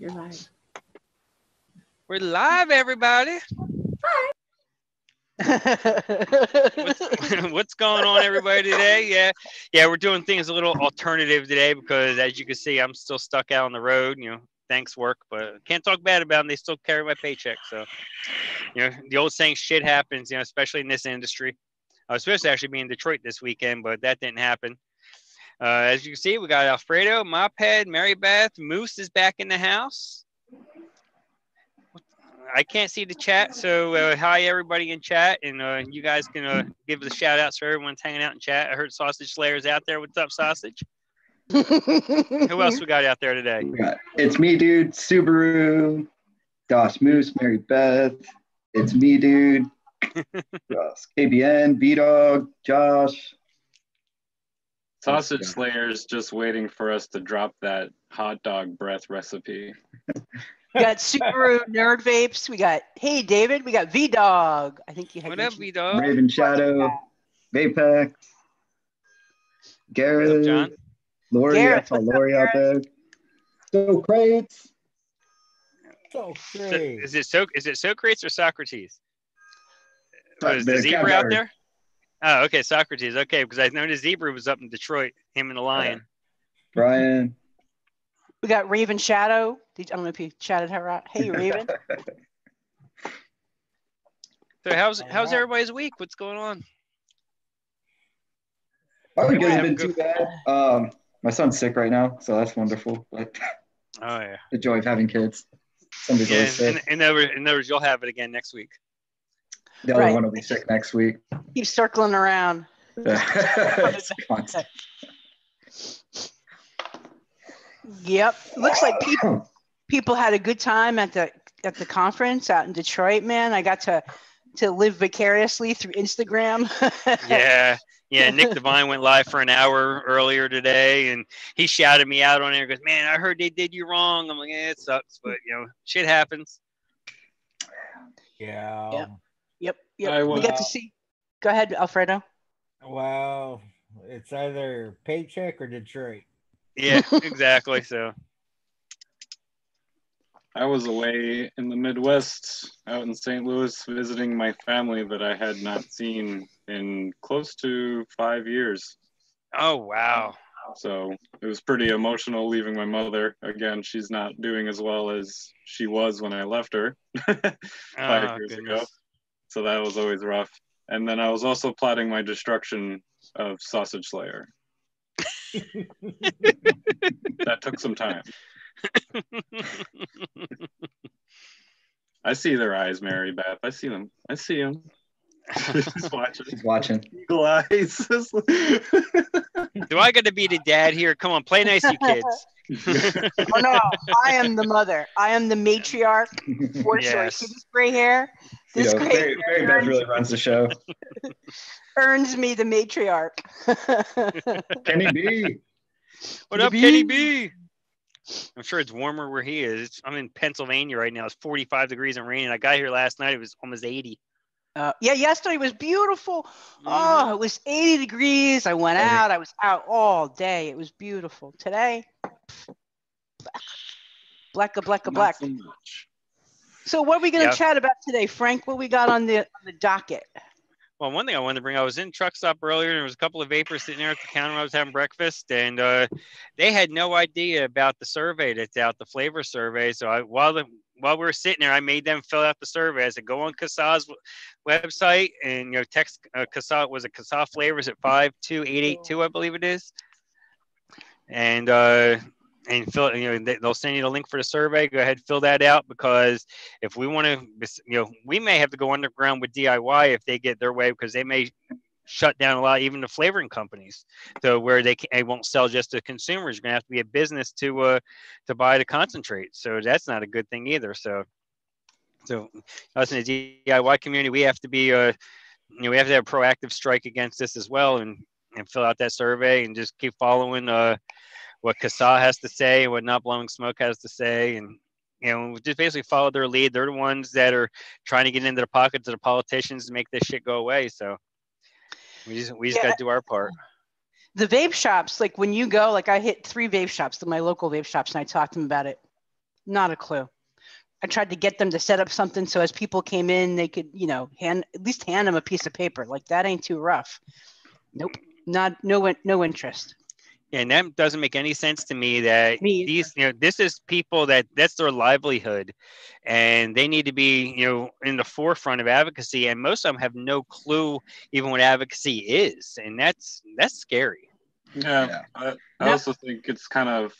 You're live. We're live, everybody. What's going on, everybody, today? Yeah, we're doing things a little alternative today because, as you can see, I'm still stuck out on the road. Thanks work, but can't talk bad about them. They still carry my paycheck. So, the old saying, shit happens. Especially in this industry. I was supposed to actually be in Detroit this weekend, but that didn't happen. As you can see, we got Alfredo, Mophead, Mary Beth, Moose is back in the house. I can't see the chat, so hi everybody in chat, and you guys can give the shout outs for everyone's hanging out in chat. I heard Sausage Slayer's out there. What's up, Sausage? Who else we got out there today? It's me, dude. Subaru, Doss Moose, Mary Beth. It's me, dude. KBN, B-Dog, Josh. Sausage Slayer's just waiting for us to drop that hot dog breath recipe. We got Subaru Nerd Vapes. We got, hey, David. We got V-Dog. I think you had. What up, V-Dog? Raven Shadow, Vapex, Garrett, What's up, John? Lori. Garrett, I saw Lori out there. So Crates. Is it Socrates or Socrates? Was the zebra out there? Oh, okay, Socrates. Okay, because I know the zebra was up in Detroit. Him and the lion. Brian. We got Raven Shadow. I don't know if you chatted her out. Hey, Raven. So how's everybody's week? What's going on? My week hasn't been too bad. My son's sick right now, so that's wonderful. But oh yeah, the joy of having kids. Somebody's always sick. In other words, you'll have it again next week. The other one will be sick next week. Keep circling around. Yep. Looks like people had a good time at the conference out in Detroit, man. I got to live vicariously through Instagram. Yeah. Nick Devine went live for an hour earlier today, and he shouted me out on there. He goes, man, I heard they did you wrong. I'm like, it sucks, but shit happens. Yeah. Yep. We get to see. Go ahead, Alfredo. Well, it's either paycheck or Detroit. Yeah, exactly. So I was away in the Midwest out in St. Louis visiting my family that I had not seen in close to 5 years. Oh, wow. So it was pretty emotional leaving my mother. Again, she's not doing as well as she was when I left her 5 years ago. So that was always rough. And then I was also plotting my destruction of Sausage Slayer. That took some time. I see their eyes, Mary Beth. I see them. She's watching. Eagle eyes. Do I got to be the dad here? Come on, play nice, you kids. Oh no, I am the mother. I am the matriarch. For sure. See this gray hair? This Mary Beth really runs the show. Earns me the matriarch. Kenny B. What up, Kenny B? I'm sure it's warmer where he is. I'm in Pennsylvania right now. It's 45 degrees and raining. I got here last night. It was almost 80. Yesterday was beautiful. Oh, it was 80 degrees. I went out. I was out all day. It was beautiful. Today, black. So what are we going to chat about today, Frank? What we got on the docket? Well, one thing I wanted to bring, I was in truck stop earlier, and there was a couple of vapors sitting there at the counter when I was having breakfast, and they had no idea about the survey that's out, the flavor survey. So while we were sitting there, I made them fill out the survey. I said, go on CASA's website and text CASA. Was it CASA flavors at 52882, I believe it is, and fill it. They'll send you the link for the survey. Go ahead, fill that out, because if we want to, we may have to go underground with DIY if they get their way, because they may shut down a lot, even the flavoring companies, so where they won't sell just to consumers. You're gonna have to be a business to buy the concentrate. So that's not a good thing either. So us in the DIY community, we have to be we have to have a proactive strike against this as well, and fill out that survey and just keep following what CASA has to say and what Not Blowing Smoke has to say, and just basically follow their lead. They're the ones that are trying to get into the pockets of the politicians to make this shit go away. So we just got to do our part. The vape shops, like when you go, like I hit 3 vape shops, my local vape shops, and I talked to them about it. Not a clue. I tried to get them to set up something so as people came in, they could, at least hand them a piece of paper. Like, that ain't too rough. Nope. No interest. And that doesn't make any sense to me that this is people that's their livelihood, and they need to be, in the forefront of advocacy. And most of them have no clue even what advocacy is. And that's scary. Yeah. I also think it's kind of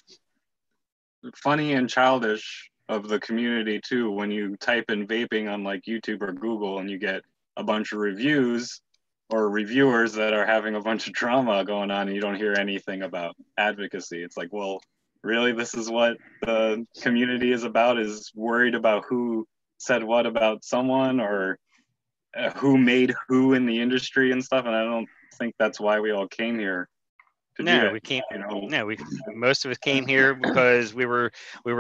funny and childish of the community too, when you type in vaping on like YouTube or Google and you get a bunch of reviews or reviewers that are having a bunch of drama going on and you don't hear anything about advocacy. It's like, well, really, this is what the community is about, is worried about who said what about someone or who made who in the industry and stuff. And I don't think that's why we all came here. No, we came. Most of us came here because we were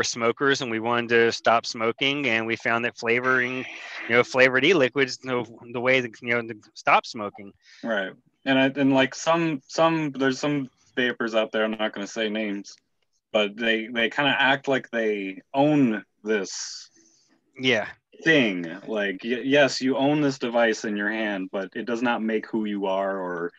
smokers and we wanted to stop smoking, and we found that flavoring, flavored e-liquids, the way to stop smoking. Right, and like some there's some vapors out there. I'm not going to say names, but they kind of act like they own this. Yeah. Thing, like, yes, you own this device in your hand, but it does not make who you are or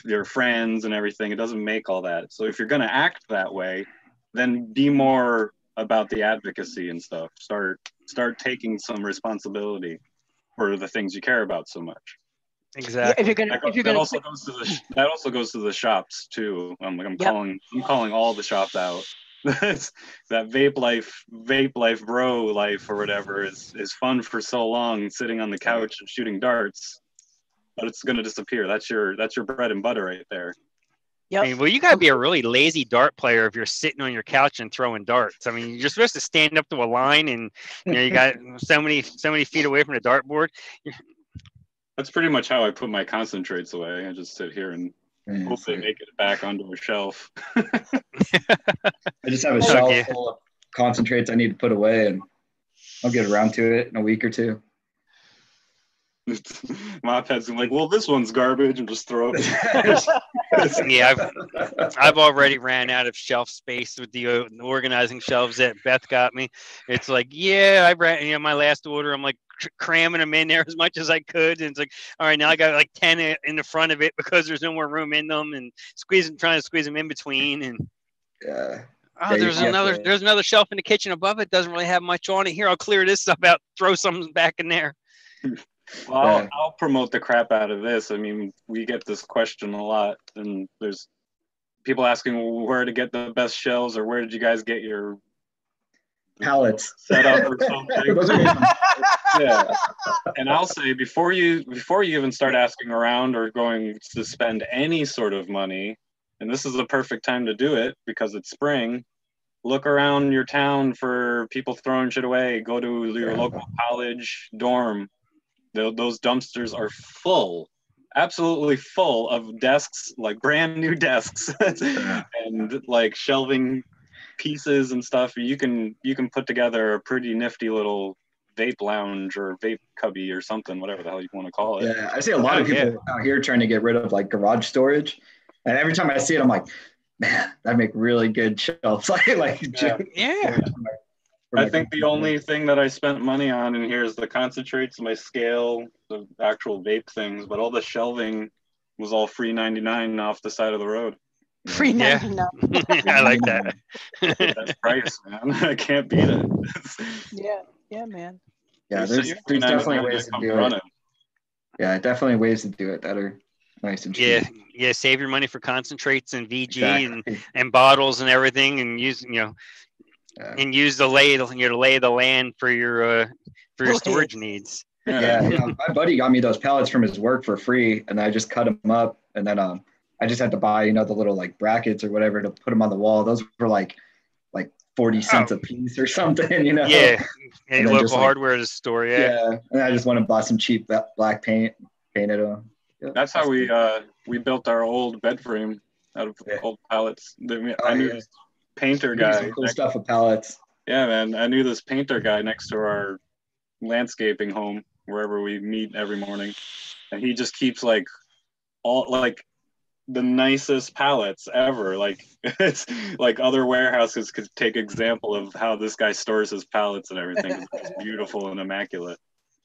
your friends and everything. It doesn't make all that. So if you're going to act that way, then be more about the advocacy and stuff. Start taking some responsibility for the things you care about so much. Exactly. Yeah, that also goes to the shops too. I'm calling all the shops out. That vape life bro life or whatever is fun for so long, sitting on the couch and shooting darts, but it's going to disappear. That's your bread and butter right there. Yep. I mean, well, you got to be a really lazy dart player if you're sitting on your couch and throwing darts. I mean, you're supposed to stand up to a line, and you got so many feet away from the dartboard. That's pretty much how I put my concentrates away. I just sit here and hope they make it back onto a shelf. I just have a shelf full of concentrates I need to put away, and I'll get around to it in a week or two. My pet's like, well, this one's garbage, and just throw it. Yeah, I've already ran out of shelf space with the organizing shelves that Beth got me. It's like, yeah, I ran, my last order, I'm like cramming them in there as much as I could, and it's like, all right, now I got like 10 in the front of it because there's no more room in them, and trying to squeeze them in between, and there's another shelf in the kitchen above it, doesn't really have much on it. Here, I'll clear this stuff out, throw something back in there. Well, I'll promote the crap out of this. I mean, we get this question a lot, and there's people asking where to get the best shelves, or where did you guys get your pallets set up or something. Yeah. And I'll say before you even start asking around or going to spend any sort of money, and this is the perfect time to do it because it's spring, look around your town for people throwing shit away. Go to your local college dorm. Those dumpsters are full, absolutely full of desks, like brand new desks, and like shelving pieces and stuff. You can put together a pretty nifty little vape lounge or vape cubby or something, whatever the hell you want to call it. Yeah, I see a lot of people out here trying to get rid of like garage storage, and every time I see it, I'm like, man, that'd make really good shelves. I think the only thing that I spent money on in here is the concentrates, my scale, the actual vape things, but all the shelving was all free 99 off the side of the road. Free 99. I like that. That's price, man. I can't beat it. Yeah, man. Yeah, there's definitely ways to do it. Yeah, definitely ways to do it that are nice and cheap. Yeah, save your money for concentrates and VG and bottles and everything, and use and use to lay the land for your storage needs. Yeah, my buddy got me those pallets from his work for free, and I just cut them up, and then I just had to buy the little like brackets or whatever to put them on the wall. Those were like 40 cents a piece or something, Yeah, and local hardware store. Yeah, and I just went and bought some cheap black paint, painted them. Yeah, that's how we built our old bed frame out of old pallets. I knew this painter guy. Some cool stuff with pallets. Yeah, man. I knew this painter guy next to our landscaping home, wherever we meet every morning, and he just keeps the nicest pallets ever. Like it's like other warehouses could take example of how this guy stores his pallets and everything. It's beautiful and immaculate.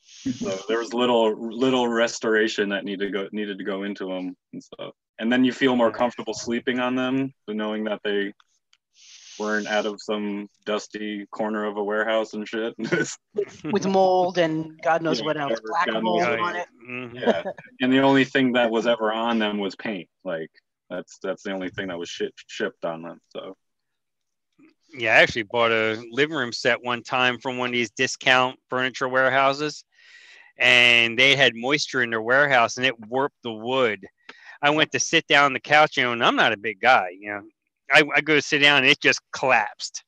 So there was little restoration that needed to go into them and stuff. And then you feel more comfortable sleeping on them, knowing that they weren't out of some dusty corner of a warehouse and shit. with mold and God knows what else, black mold on it. Yeah, and the only thing that was ever on them was paint. Like that's the only thing that was shipped on them. So yeah, I actually bought a living room set one time from one of these discount furniture warehouses, and they had moisture in their warehouse, and it warped the wood. I went to sit down on the couch, and I'm not a big guy, I go to sit down and it just collapsed.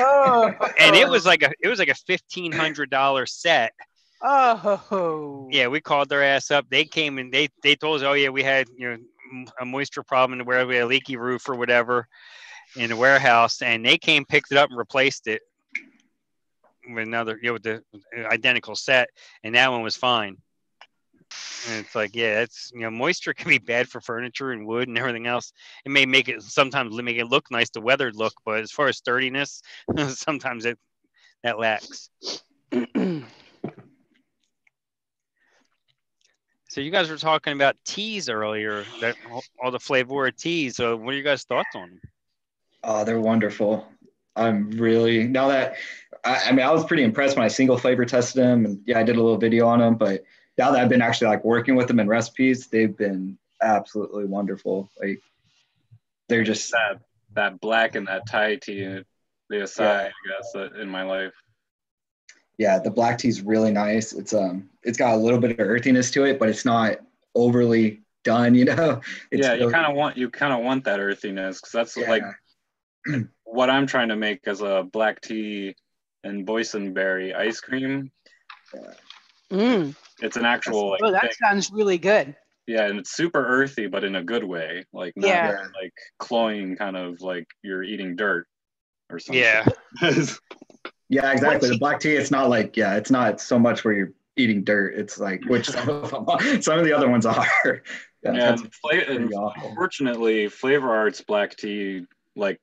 Oh. And it was like a $1,500 set. Oh. Yeah, we called their ass up. They came and they told us, oh yeah, we had a moisture problem where we had a leaky roof or whatever in the warehouse, and they came, picked it up, and replaced it with another, with the identical set, and that one was fine. And it's like, yeah, it's moisture can be bad for furniture and wood and everything else. It may make it sometimes make it look nice, the weathered look, but as far as sturdiness, sometimes that lacks. So you guys were talking about teas earlier, that all the Flavora teas. So what are you guys' thoughts on them? Oh, they're wonderful. I'm really, now that I was pretty impressed when I single flavor tested them, and yeah, I did a little video on them, but now that I've been actually like working with them in recipes, they've been absolutely wonderful. Like they're just that black and that Thai tea, the acai, I guess, in my life. Yeah, the black tea is really nice. It's got a little bit of earthiness to it, but it's not overly done. It's yeah, really, you kind of want that earthiness, because that's like what I'm trying to make as a black tea and boysenberry ice cream. It's an actual that sounds really good. Yeah, and it's super earthy, but in a good way, like not like cloying, kind of like you're eating dirt or something. Yeah. Yeah, exactly. The black tea, it's not like, it's not so much where you're eating dirt. It's like, which some of the other ones are. Unfortunately, Flavor Art's black tea, like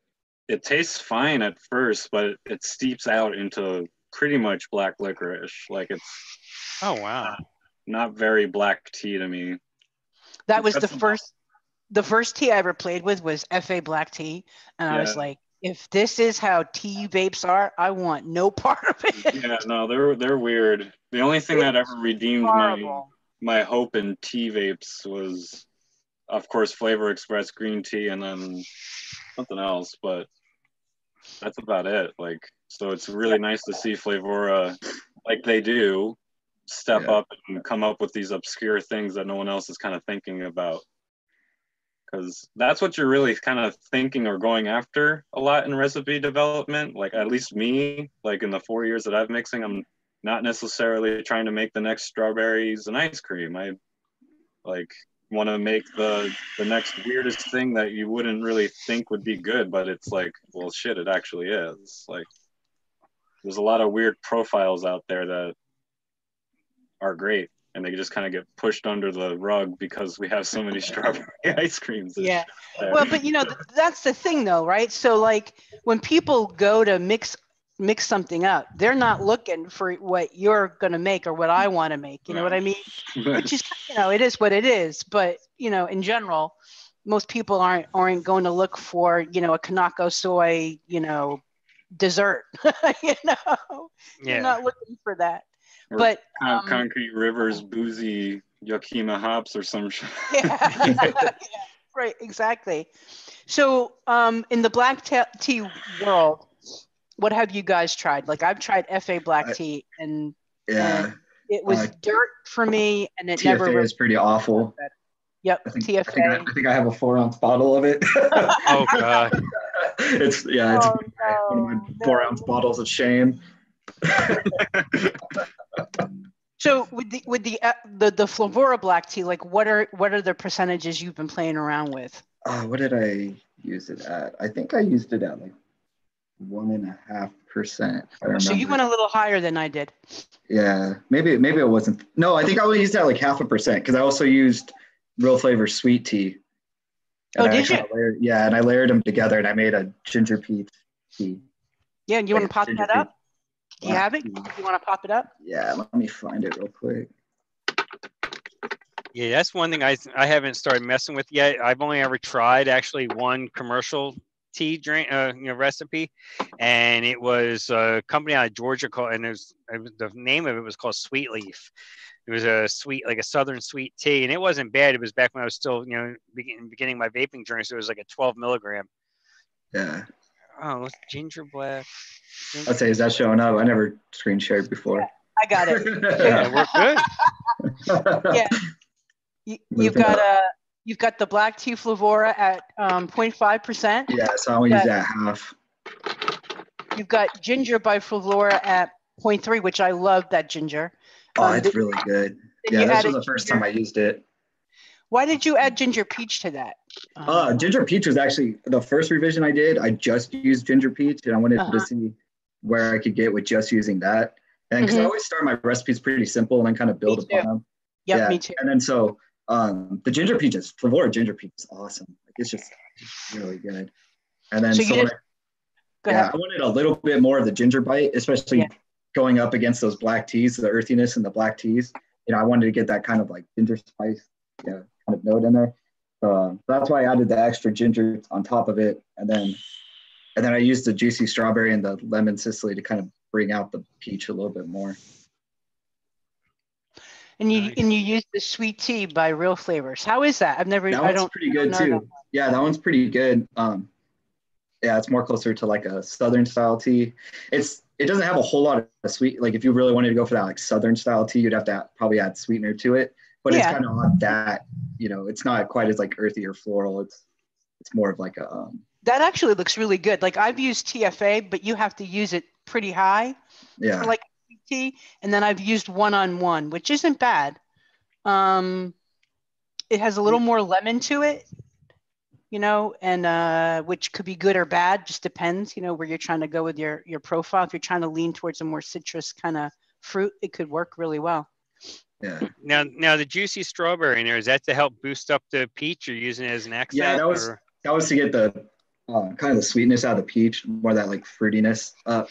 it tastes fine at first, but it steeps out into pretty much black licorice. Like it's not very black tea to me. That was the first tea I ever played with was FA black tea, and I was like, if this is how tea vapes are, I want no part of it. Yeah, no, they're weird. The only thing that ever redeemed my hope in tea vapes was, of course, Flavor Express green tea, and then something else, but that's about it. Like, so it's really nice to see Flavora, like they do, step up and come up with these obscure things that no one else is kind of thinking about. Because that's what you're really kind of thinking or going after a lot in recipe development. Like, at least me, like in the 4 years that I'm mixing, I'm not necessarily trying to make the next strawberries and ice cream. I like want to make the next weirdest thing that you wouldn't really think would be good, but it's like, well, shit, it actually is. Like, there's a lot of weird profiles out there that are great, and they just kind of get pushed under the rug because we have so many strawberry ice creams. Yeah. Well, but that's the thing though, right? So like when people go to mix something up, they're not looking for what you're going to make or what I want to make. You know what I mean? Which is, it is what it is. But, in general, most people aren't going to look for, a Kanako soy, dessert, You're not looking for that. Or but Concrete River's boozy Yakima hops or some shit. Right, exactly. So in the black tea world, what have you guys tried? Like I've tried FA black tea and it was dirt for me, and it TFA never is pretty awful. Yep, TFA. I think I have a 4-ounce bottle of it. Oh god. It's one of my 4-ounce bottles of shame. So with the Flavora black tea, like what are the percentages you've been playing around with? What did I use it at? I think I used it at like 1.5%. So you went a little higher than I did. Yeah, maybe it wasn't. No, I think I only used it at like 0.5% because I also used Real Flavor sweet tea. And Oh, did you? And I layered them together, and I made a ginger peach tea. Yeah, you want to pop that up? Do you black have it? tea. You want to pop it up? Yeah, let me find it real quick. Yeah, that's one thing I haven't started messing with yet. I've only ever tried actually one commercial tea drink, recipe, and it was a company out of Georgia called, and the name of it was called Sweet Leaf. It was a sweet, like a southern sweet tea, and it wasn't bad. It was back when I was still, beginning my vaping journey, so it was like a 12 milligram. Yeah. Oh, what's ginger black? I'd say, is that showing up? I never screen shared before. Yeah, I got it. Yeah, we're good. Yeah. You've got the black tea flavora at 0.5%. Yeah, so I'm gonna use that half. You've got ginger by flavora at 0.3, which I love that ginger. Oh, it's really good. Yeah, this was the first time I used it. Why did you add ginger peach to that? Ginger peach was actually the first revision I did. I just used ginger peach, and I wanted to see where I could get with just using that. And because I always start my recipes pretty simple and then kind of build upon them. Yep, yeah, me too. And then so the ginger peach flavora ginger peach is awesome. Like, it's just really good. And then I wanted a little bit more of the ginger bite, especially going up against those black teas, the earthiness in the black teas. I wanted to get that kind of like ginger spice, kind of note in there. That's why I added the extra ginger on top of it, and then I used the juicy strawberry and the lemon Sicily to kind of bring out the peach a little bit more. And you used the sweet tea by Real Flavors. How is that? I've never. That one's pretty good too. Yeah, that one's pretty good. Yeah, it's more closer to like a southern style tea. It doesn't have a whole lot of sweet. Like if you really wanted to go for that like southern style tea, you'd have to probably add sweetener to it. But it's kind of not that. It's not quite as like earthy or floral. It's more of like a. That actually looks really good. Like I've used TFA, but you have to use it pretty high. Yeah. For like tea, and then I've used 1-on-1, which isn't bad. It has a little more lemon to it, and which could be good or bad, just depends, where you're trying to go with your profile. If you're trying to lean towards a more citrus kind of fruit, it could work really well. Yeah. Now the juicy strawberry in there, is that to help boost up the peach, or using it as an accent? Yeah, that was to get the kind of the sweetness out of the peach, more of that like fruitiness up.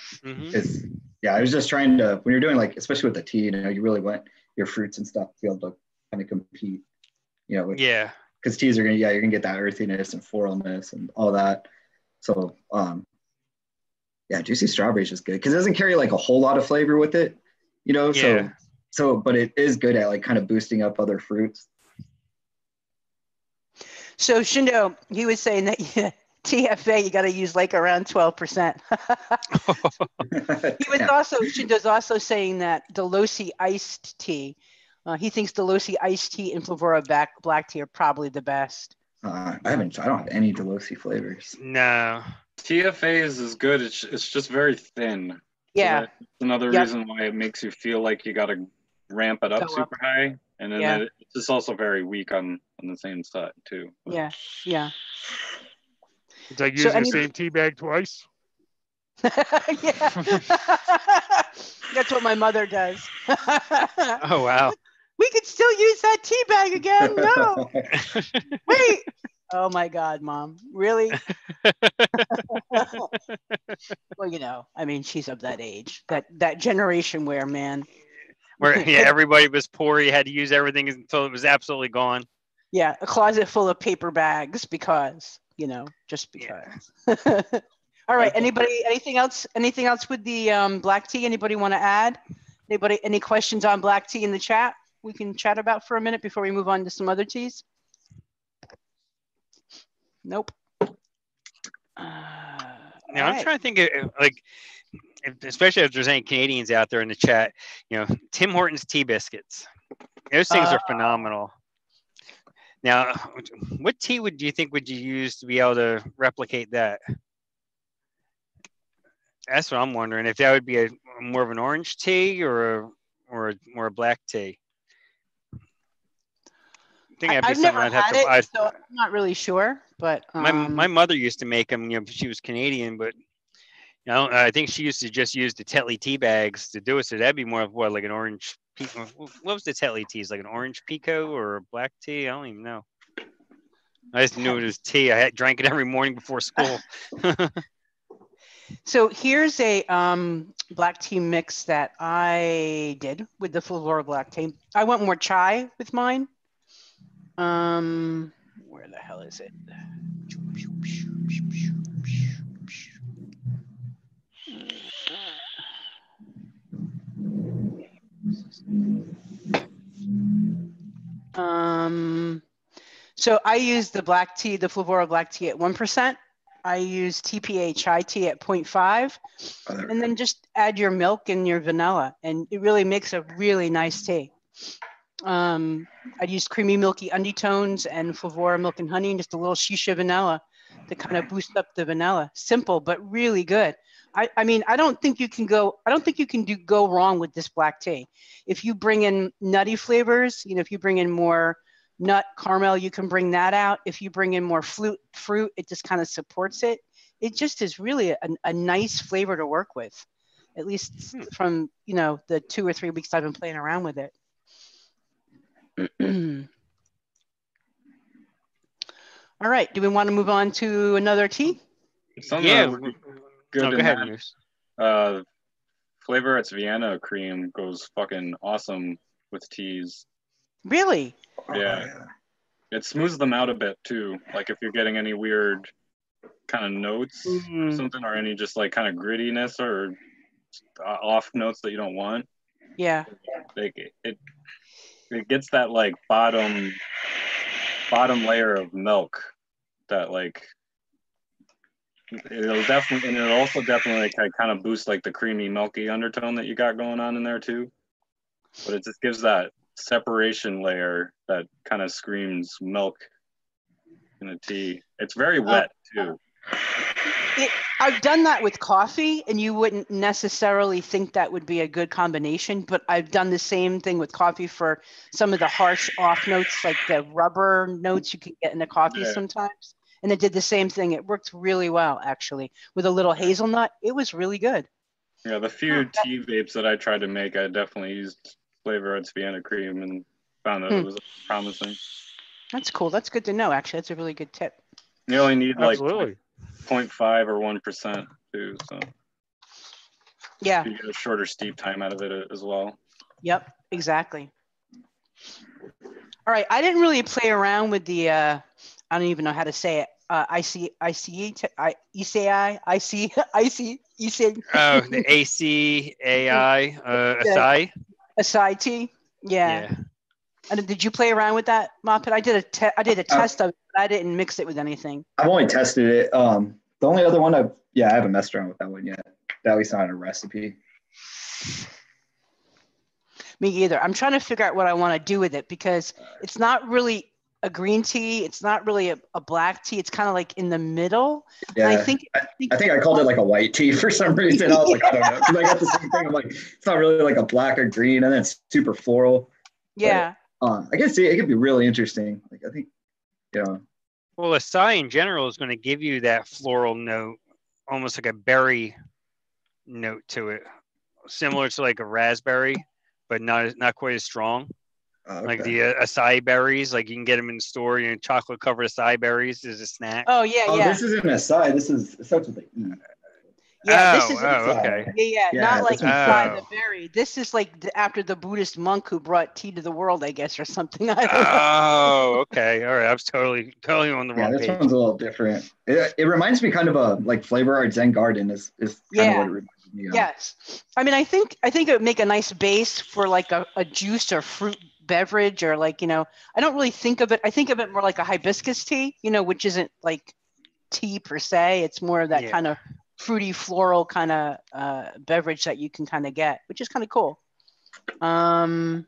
I was just trying to, when you're doing like, especially with the tea, you really want your fruits and stuff to be able to kind of compete, because teas are you're gonna get that earthiness and floralness and all that. So juicy strawberry is just good because it doesn't carry like a whole lot of flavor with it, so but it is good at like kind of boosting up other fruits. So Shindo, he was saying that TFA, you got to use like around 12%. Shindo's also saying that Delosi iced tea. He thinks Delosi iced tea and Flavora black tea are probably the best. I don't have any Delosi flavors. No. TFA is good. It's just very thin. Yeah. So that's another reason why it makes you feel like you got to ramp it up super high. And then it's just also very weak on the same side too. Yeah. It's like using the same tea bag twice. Yeah. That's what my mother does. Oh, wow. We could still use that tea bag again. No. Wait. Oh my God, Mom. Really? Well, she's of that age, that generation where everybody was poor. You had to use everything until it was absolutely gone. Yeah, a closet full of paper bags because, just because. Yeah. All right. Anything else with the black tea? Anybody want to add? Any questions on black tea in the chat we can chat about for a minute before we move on to some other teas? Nope. I'm trying to think of, especially if there's any Canadians out there in the chat, Tim Hortons tea biscuits. Those things are phenomenal. Now, what tea would you use to be able to replicate that? That's what I'm wondering. If that would be more of an orange tea or more black tea. I think that'd be something I'd have to buy. So I'm not really sure, but my mother used to make them. She was Canadian, but I think she used to just use the Tetley tea bags to do it. So that'd be more of like an orange. What was the Tetley teas? Like an orange pico or a black tea? I don't even know. I just knew it was tea. I drank it every morning before school. So here's a black tea mix that I did with the Flora black tea. I went more chai with mine. Where the hell is it? So I use the black tea, the Flavora black tea at 1%. I use TPA chai tea at 0.5, and then just add your milk and your vanilla, and it really makes a really nice tea. I'd use creamy milky undertones and Flavora milk and honey and just a little shisha vanilla to kind of boost up the vanilla. Simple, but really good. I mean, I don't think you can go wrong with this black tea. If you bring in nutty flavors, if you bring in more nut caramel, you can bring that out. If you bring in more fruit, it just kind of supports it. It just is really a nice flavor to work with, at least from, the 2 or 3 weeks I've been playing around with it. All right. Do we want to move on to another tea? Something Yeah. that would be good Go ahead, Moose. Flavor Arts Vienna cream goes fucking awesome with teas. Really? Yeah. It smooths them out a bit too. Like if you're getting any weird kind of notes or something, or any just like kind of grittiness or off notes that you don't want. Yeah. Like it gets that like bottom layer of milk that like it'll also definitely kind of boost like the creamy milky undertone that you got going on in there too. But it just gives that separation layer that kind of screams milk in a tea. It's very wet too. I've done that with coffee, and you wouldn't necessarily think that would be a good combination, but I've done the same thing with coffee for some of the harsh off notes, like the rubber notes you can get in the coffee sometimes. And it did the same thing. It worked really well, actually, with a little hazelnut. It was really good. Yeah, the few tea vapes that I tried to make, I definitely used Flavor Arts Vienna cream and found that it was promising. That's cool. That's good to know, actually. That's a really good tip. You only need like Absolutely. 0.5 or 1% too, so yeah, you get a shorter steep time out of it as well. Yep, exactly. All right, I didn't really play around with the I don't even know how to say it. ECI. Oh, the ACAI, Acai. Acai tea. Yeah. And did you play around with that, Moppet? I did a test of it, but I didn't mix it with anything. I've only tested it. The only other one I haven't messed around with that one yet. At least not a recipe. Me either. I'm trying to figure out what I want to do with it, because it's not really a green tea. It's not really a black tea. It's kind of like in the middle. Yeah. And I think I called it like a white tea for some reason. I was like, I don't know. Because I got the same thing. I'm like, it's not really like a black or green, and then it's super floral. Yeah. But, I guess it could be really interesting. Like, I think, Well, acai in general is going to give you that floral note, almost like a berry note to it, similar to like a raspberry, but not quite as strong. Okay. Like the acai berries, like you can get them in the store. Chocolate covered acai berries is a snack. Oh yeah, yeah. This isn't acai. It starts with an E. Yeah, this is okay. Yeah, not like acai the berry. This is like after the Buddhist monk who brought tea to the world, I guess, or something. I don't know. Oh, okay. All right. I was totally on the wrong page. This one's a little different. It reminds me kind of a like Flavor Art Zen Garden is kind of what it reminds me of. Yes. I mean, I think it would make a nice base for like a juice or fruit beverage, or like, I don't really think of it. I think of it more like a hibiscus tea, which isn't like tea per se. It's more of that kind of fruity floral kind of beverage that you can kind of get, which is kind of cool. All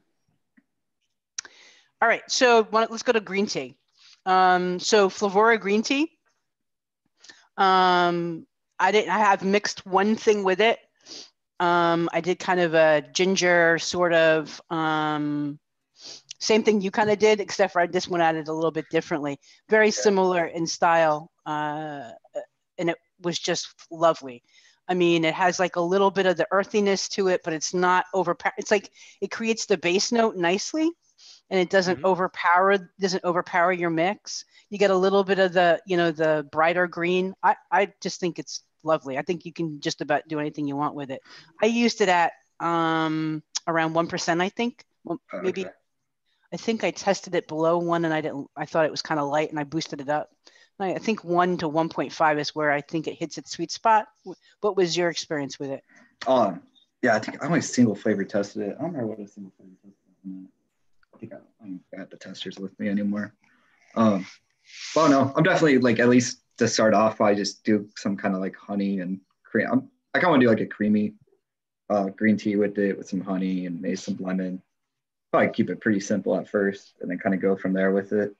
right, so let's go to green tea. So Flavora green tea. I have mixed one thing with it. I did kind of a ginger sort of same thing you kind of did, except for I just went at it a little bit differently. Very similar in style, and it was just lovely. I mean, it has like a little bit of the earthiness to it, but it's not overpowering. It's like it creates the base note nicely, and it doesn't overpower your mix. You get a little bit of the brighter green. I just think it's lovely. I think you can just about do anything you want with it. I used it at around 1%, I think. Well, maybe. Okay. I think I tested it below 1 and I thought it was kind of light and I boosted it up. I think 1 to 1.5 is where I think it hits its sweet spot. What was your experience with it? Yeah, I think I only single flavor tested it. I don't remember what a single flavor tested. I think I don't got the testers with me anymore. Well, no, I'm definitely like, at least to start off, I just do some kind of like honey and cream. I kind of want to do like a creamy green tea with it, with some honey and maybe some lemon. Probably keep it pretty simple at first and then kind of go from there with it.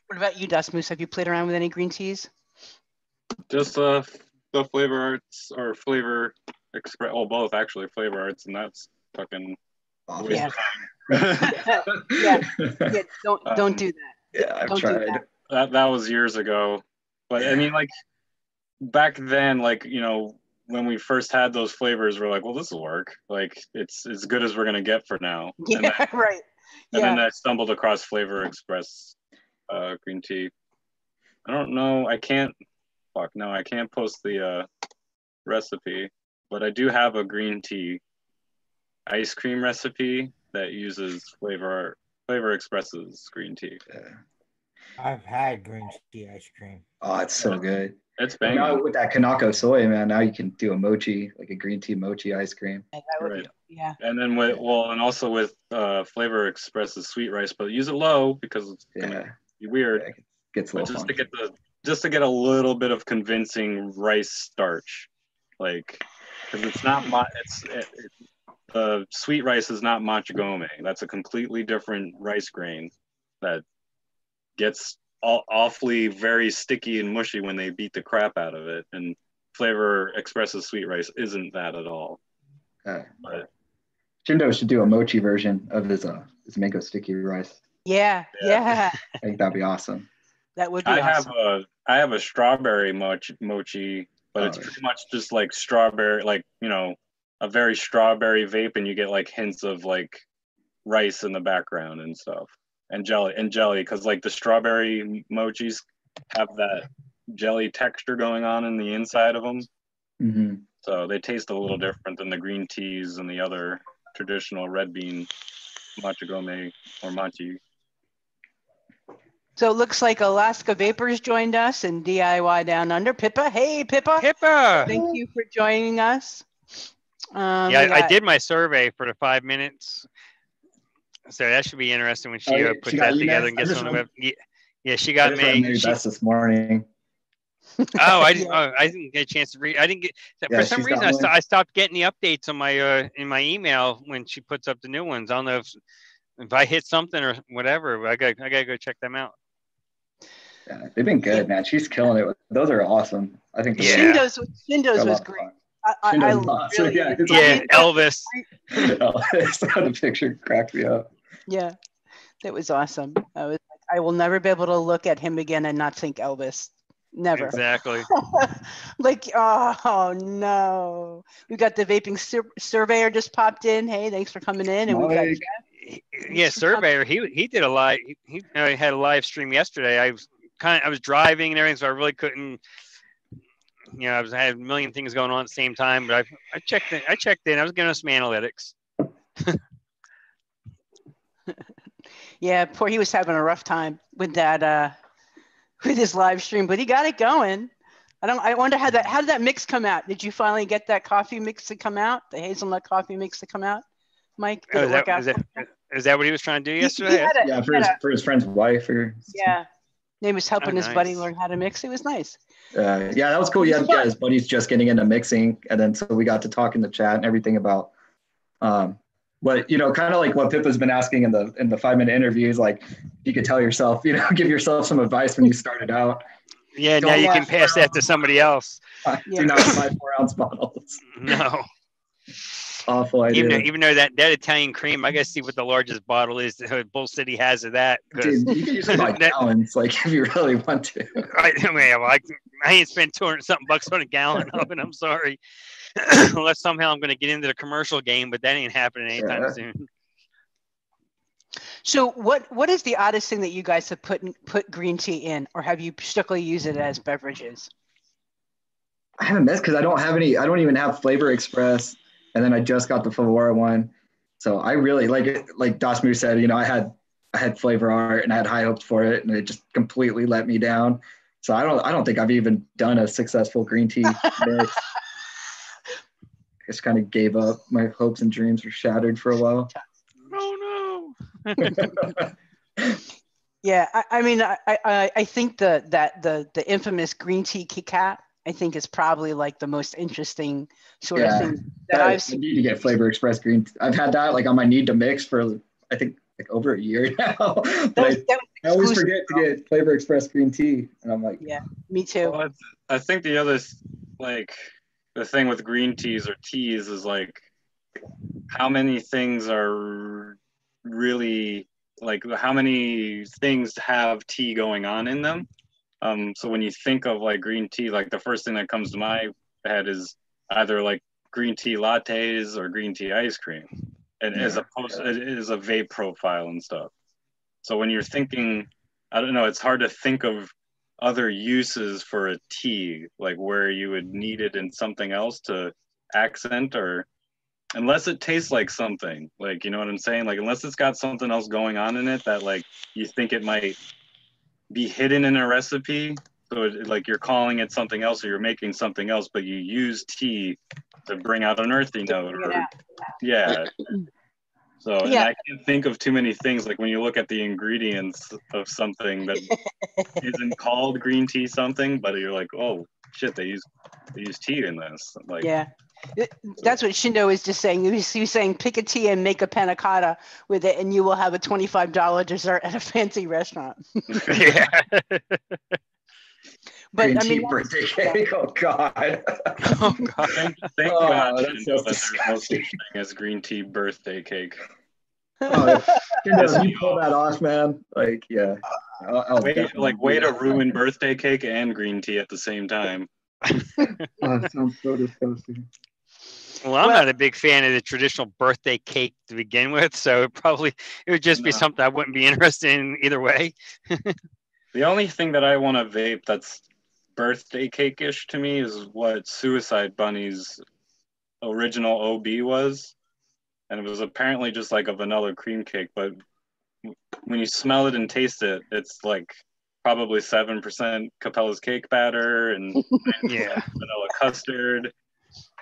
What about you, Dustmoose? Have you played around with any green teas? Just the flavor arts or flavor express. Well, both actually, flavor arts, and that's fucking. Yeah. yeah. Don't do that. Yeah, I've tried. That was years ago, but I mean, like back then, like when we first had those flavors, we're like, well, this will work. Like it's as good as we're gonna get for now. Yeah, then, right. And then I stumbled across Flavor Express green tea. I don't know. I can't post the recipe, but I do have a green tea ice cream recipe that uses Flavor Express's green tea. Yeah. I've had green tea ice cream. Oh, it's so good. It's banging. Now with that Kanako soy, man, now you can do a mochi, like a green tea mochi ice cream. That would be, yeah. And then also with Flavor Express's sweet rice, but use it low because it's gonna be weird. Yeah, it gets a little just to get a little bit of convincing rice starch, like because it's not the sweet rice is not machigome. That's a completely different rice grain that gets awfully very sticky and mushy when they beat the crap out of it. And Flavor Express's sweet rice isn't that at all. But Shindo should do a mochi version of his mango sticky rice. Yeah. I think that'd be awesome. That would be awesome. I have a strawberry mochi, but it's pretty much just like strawberry, like a very strawberry vape, and you get like hints of like rice in the background and stuff, and jelly, because like the strawberry mochis have that jelly texture going on in the inside of them. Mm-hmm. So they taste a little different than the green teas and the other traditional red bean machigome or machi. So it looks like Alaska Vapors joined us and DIY Down Under. Pippa, hey Pippa. Pippa. Thank you for joining us. I did my survey for the 5 minutes. So that should be interesting when she puts that together and gets on the web. Yeah, she got me. Best this morning. I didn't get a chance to read. I didn't get for some reason. I stopped getting the updates on my in my email when she puts up the new ones. I don't know if I hit something or whatever. I gotta go check them out. Yeah, they've been good, man. She's killing it. Those are awesome. I think. Shindo's was great. I really, Elvis. The picture cracked me up. Yeah, that was awesome. I will never be able to look at him again and not think Elvis. Never. Exactly. Like, oh no. We got the vaping surveyor just popped in. Hey, thanks for coming in. And we got Jeff. Surveyor. He did a live. He had a live stream yesterday. I was driving and everything, so I really couldn't. I had a million things going on at the same time, but I checked in. I was giving us some analytics. Yeah, he was having a rough time with that with his live stream, but he got it going. I wonder how did that mix come out? Did you finally get that coffee mix to come out? The hazelnut coffee mix to come out, Mike? Did it work out? Is that what he was trying to do yesterday? For his friend's wife. He was helping his buddy learn how to mix. It was nice. That was cool. Yeah, his buddy's just getting into mixing, and then so we got to talk in the chat and everything about, but kind of like what Pippa's been asking in the 5-minute interviews, like you could tell yourself, give yourself some advice when you started out. Yeah, now you can pass that to somebody else. Do not buy 4-ounce bottles. No. awful idea. Even though that Italian cream, I gotta see what the largest bottle is that Bull City has of that. Dude, you can use it by gallons, like if you really want to. I ain't spent 200 something bucks on a gallon of it. I'm sorry, unless somehow I'm gonna get into the commercial game, but that ain't happening anytime soon. So what is the oddest thing that you guys have put green tea in, or have you strictly used it as beverages? I haven't missed because I don't even have Flavor Express, and then I just got the Favora one. So I really like it. Like Dasmu said, I had Flavor Art and I had high hopes for it, and it just completely let me down. So I don't think I've even done a successful green tea mix. Just kind of gave up. My hopes and dreams were shattered for a while. Oh no. Yeah, I think the infamous green tea Kit Kat, I think, is probably like the most interesting sort of thing that I've seen. I need to get Flavor Express green. I've had that like on my need to mix for I think like over a year now. But I always forget to get Flavor Express green tea, and I'm like, yeah, me too. Well, I think the other the thing with green teas or teas is like how many things are really like how many things have tea going on in them. So when you think of like green tea, like the first thing that comes to my head is either like green tea lattes or green tea ice cream, and as opposed to, it is a vape profile and stuff. So when you're thinking, I don't know, it's hard to think of other uses for a tea, like where you would need it in something else to accent, or unless it tastes like something, like, you know what I'm saying? Like, unless it's got something else going on in it that like you think it might be hidden in a recipe. So like you're calling it something else or you're making something else, but you use tea to bring out an earthy note. So and I can't think of too many things like when you look at the ingredients of something that isn't called green tea something, but you're like, oh shit, they use tea in this. Like that's what Shindo is just saying. He was saying pick a tea and make a panna cotta with it, and you will have a $25 dessert at a fancy restaurant. Yeah. But green tea birthday cake. Oh God. Oh God. Thank God that's so there's no such thing as green tea birthday cake. If you pull that off, man, like way to ruin birthday cake and green tea at the same time. It sounds so disgusting. Well, I'm not a big fan of the traditional birthday cake to begin with, so it would just be something I wouldn't be interested in either way. The only thing that I want to vape that's birthday cake-ish to me is what Suicide Bunny's original OB was. And it was apparently just like a vanilla cream cake, but when you smell it and taste it, it's like probably 7% Capella's cake batter and vanilla custard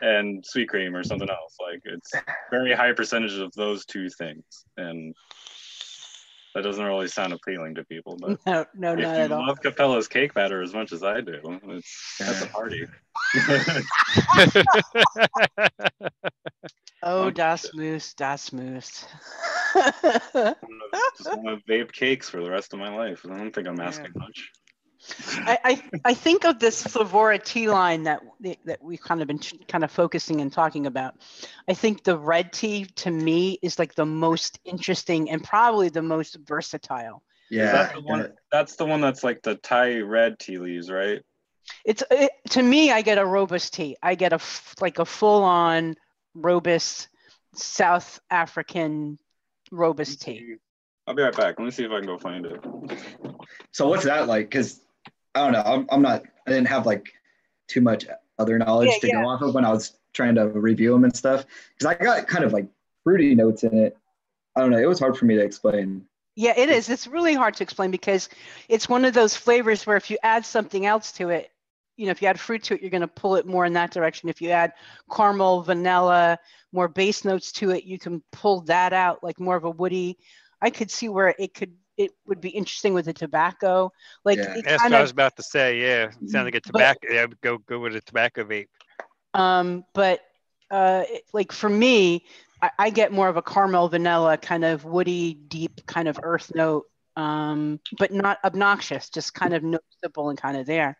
and sweet cream or something else. Like it's very high percentage of those two things, and that doesn't really sound appealing to people. But no, if not you at all. love Capella's cake batter as much as I do, that's a party. Oh, das Moose. Just want to vape cakes for the rest of my life. I don't think I'm asking much. I think of this Flavora tea line that we've kind of been focusing and talking about. I think the red tea to me is like the most interesting and probably the most versatile. Yeah, that's the one that's like the Thai red tea leaves, right? To me, I get a robust tea. I get a full on robust South African robust tea. I'll be right back. Let me see if I can go find it. So what's that like? Because I don't know. I didn't have like too much other knowledge to go off of when I was trying to review them and stuff. Because I got kind of like fruity notes in it. I don't know. It was hard for me to explain. Yeah, it is. It's really hard to explain because it's one of those flavors where if you add something else to it, if you add fruit to it, you're going to pull it more in that direction. If you add caramel, vanilla, more base notes to it, you can pull that out like more of a woody. I could see where it would be interesting with the tobacco. Like that's what I was about to say. Yeah, it sounds like a tobacco. I would go with a tobacco vape. Like for me, I get more of a caramel, vanilla, kind of woody, deep kind of earth note, but not obnoxious, just kind of noticeable and kind of there.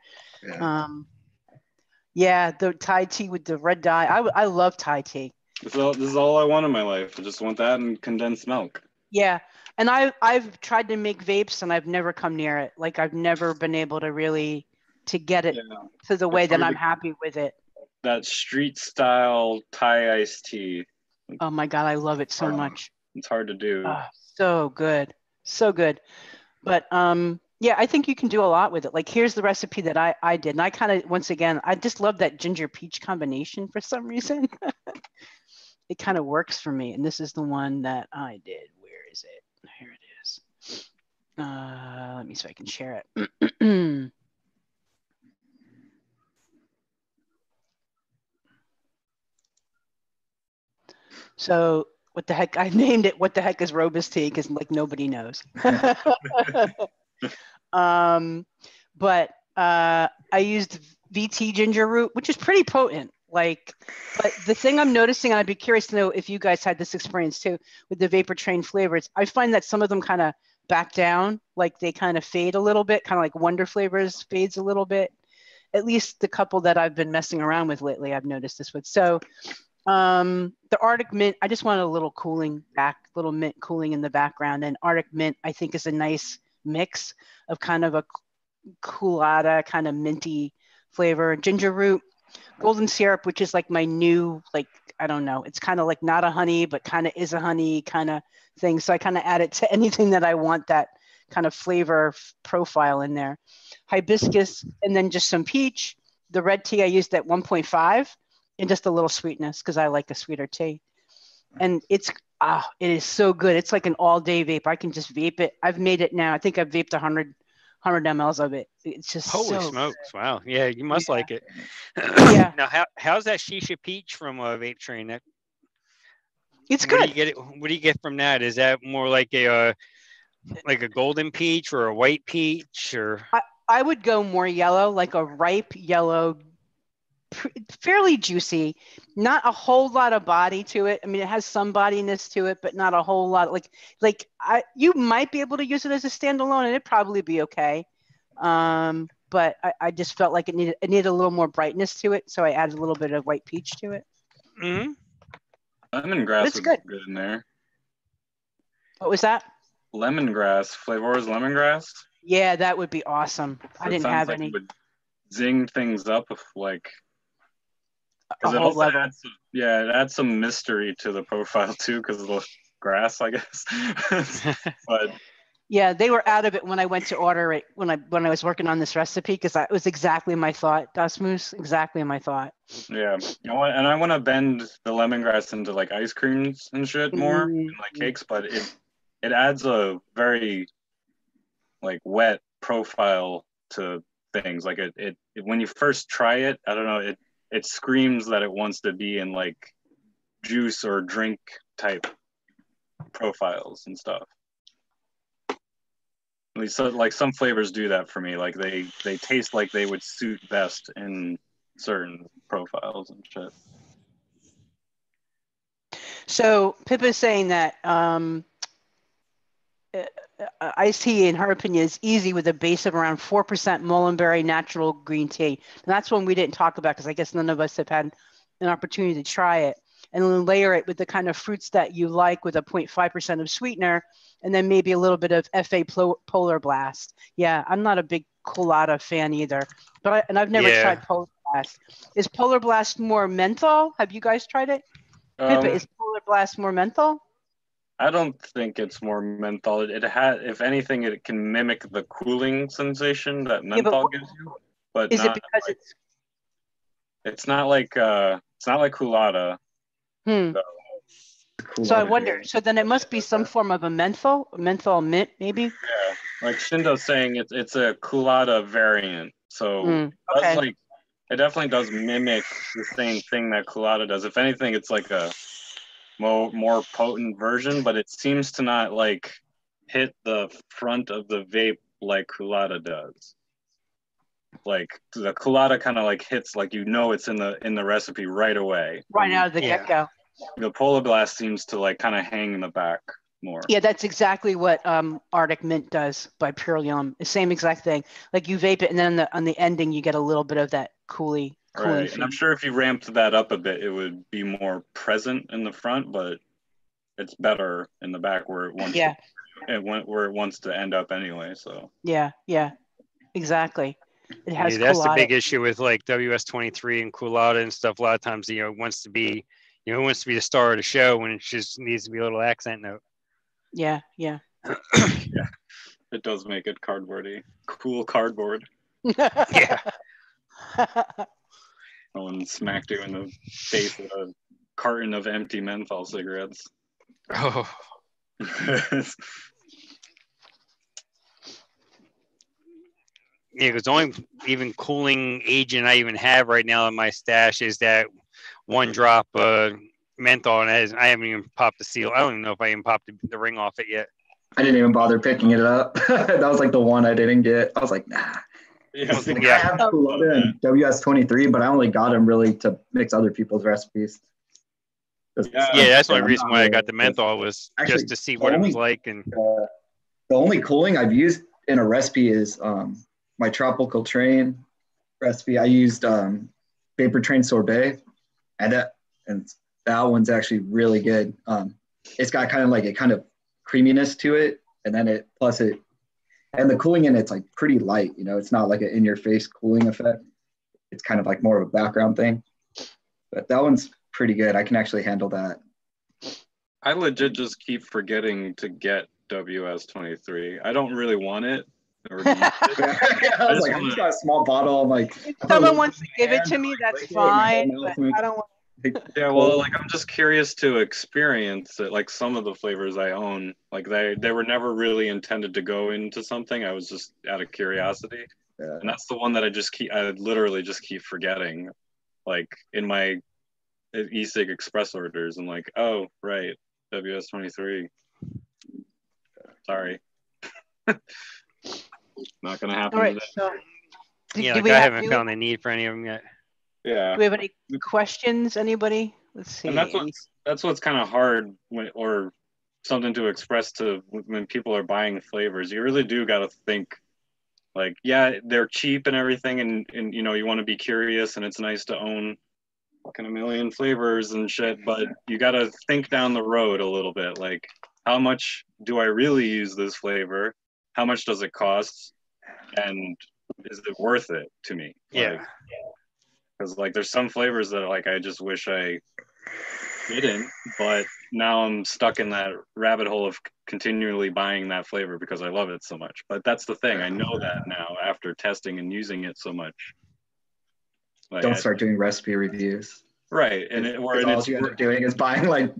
The Thai tea with the red dye. I love Thai tea. This is all I want in my life. I just want that and condensed milk. Yeah. And I've tried to make vapes and I've never come near it. Like I've never been able to really to get it to the way that I'm happy with it. That street style Thai iced tea. Oh my God, I love it so much. It's hard to do. Oh, so good. So good. But yeah, I think you can do a lot with it. Like here's the recipe that I did. And I kind of, once again, I just love that ginger peach combination for some reason. It kind of works for me. And this is the one that I did. Where is it? Here it is. Let me see if I can share it. So what the heck? I named it "What the heck is Robust tea?" because like nobody knows. But I used VT ginger root, which is pretty potent. Like, but the thing I'm noticing, and I'd be curious to know if you guys had this experience too with the vapor train flavors. I find that some of them kind of back down, like they kind of fade a little bit, kind of like Wonder Flavors fades a little bit. At least the couple that I've been messing around with lately, I've noticed this with. So the Arctic Mint, I just wanted a little cooling back, little mint cooling in the background. And Arctic Mint, I think, is a nice mix of kind of a coolada, kind of minty flavor. Ginger root, golden syrup, which is like my new, like, I don't know, it's kind of like not a honey, but kind of is a honey kind of thing. So I kind of add it to anything that I want that kind of flavor profile in there. Hibiscus, and then just some peach. The red tea I used at 1.5 and just a little sweetness because I like a sweeter tea. And it is so good. It's like an all-day vape. I can just vape it. I've made it now. I think I've vaped 100 mLs of it. It's just holy smokes! Good. Wow, yeah, you must like it. Yeah. Now, how's that shisha peach from Vape Train? It's good. What do you get from that? Is that more like a golden peach or a white peach, or? I would go more yellow, like a ripe yellow, fairly juicy, not a whole lot of body to it. I mean, it has some bodiness to it, but not a whole lot. You might be able to use it as a standalone and it'd probably be okay. But I just felt like it needed a little more brightness to it. So I added a little bit of white peach to it. Mm-hmm. Lemongrass was good in there. What was that? Lemongrass, Flavor's lemongrass. Yeah, that would be awesome. I didn't have any. It would zing things up with like a whole level. It adds some mystery to the profile too because of the grass, I guess. But yeah, they were out of it when I went to order it when I was working on this recipe because that was exactly my thought. Das Moose, exactly my thought. Yeah, and I want to bend the lemongrass into like ice creams and shit more, and like cakes, but it adds a very like wet profile to things. Like it when you first try it, I don't know, it screams that it wants to be in like juice or drink type profiles and stuff. At least like some flavors do that for me. Like they taste like they would suit best in certain profiles and shit. So Pippa's saying that iced tea, in her opinion, is easy with a base of around 4% mulberry natural green tea. And that's one we didn't talk about because I guess none of us have had an opportunity to try it. And then layer it with the kind of fruits that you like with a 0.5% of sweetener, and then maybe a little bit of FA Polar Blast. Yeah, I'm not a big colada fan either, but I've never tried Polar Blast. Is Polar Blast more menthol? Have you guys tried it? Pippa, is Polar Blast more menthol? I don't think it's more menthol. It has, if anything, it can mimic the cooling sensation that menthol gives you. But is it because like, it's not like Coolada. So I wonder. So then it must be some form of a menthol mint, maybe. Yeah, like Shindo's saying, it's a Coolada variant. So it definitely does mimic the same thing that Coolada does. If anything, it's like a more potent version, but it seems to not like hit the front of the vape like Coolada does. Like the Coolada kind of like hits like it's in the recipe right away. Right out of the get-go. The Polar Blast seems to like kind of hang in the back more. Yeah, that's exactly what Arctic Mint does by Pure Yum. The same exact thing. Like you vape it, and then on the ending you get a little bit of that coolie Right. And I'm sure if you ramped that up a bit, it would be more present in the front, but it's better in the back where it wants where it wants to end up anyway. So yeah, exactly. It has that's the big issue with like WS23 and Culotta and stuff. A lot of times, it wants to be, it wants to be the star of the show when it just needs to be a little accent note. Yeah. Yeah, it does make it cardboardy. Cool cardboard. Yeah. Someone smacked you in the face with a carton of empty menthol cigarettes. Oh. Yeah, because the only even cooling agent I even have right now in my stash is that one drop menthol, and I haven't even popped the seal. I don't even know if I even popped the ring off it yet. I didn't even bother picking it up. That was like the one I didn't get. I was like, nah. Yeah, I have Culotta and WS23, but I only got them really to mix other people's recipes. Yeah, that's the only reason why I got the menthol was actually, just to see what it was like. And the only cooling I've used in a recipe is my tropical train recipe. I used Vapor Train sorbet, and that one's actually really good. It's got kind of creaminess to it, and then and the cooling in it's like pretty light. It's not like an in-your-face cooling effect. It's kind of like more of a background thing. But that one's pretty good. I can actually handle that. I legit just keep forgetting to get WS23. I don't really want it. I was like, I just got a small bottle. I'm like, if someone wants to give it to me, that's fine. But I don't want. Yeah, well, like I'm just curious to experience it. Like some of the flavors I own, like they were never really intended to go into something. I was just out of curiosity, and that's the one that I literally just keep forgetting. Like in my e-cig express orders, I'm like, oh right, WS23. Sorry, not gonna happen. All right, today. so I haven't found the need for any of them yet. Yeah. Do we have any questions? Anybody? Let's see. And that's what's kind of hard or something to express to when people are buying flavors. You really do got to think like, yeah, they're cheap and everything. And you want to be curious and it's nice to own fucking a million flavors and shit, but you got to think down the road a little bit. Like, how much do I really use this flavor? How much does it cost? And is it worth it to me? Yeah. Because like there's some flavors that like I just wish I didn't, but now I'm stuck in that rabbit hole of continually buying that flavor because I love it so much. But that's the thing, I know that now after testing and using it so much. Like, don't start doing recipe reviews. Right, and all you end up doing is buying probably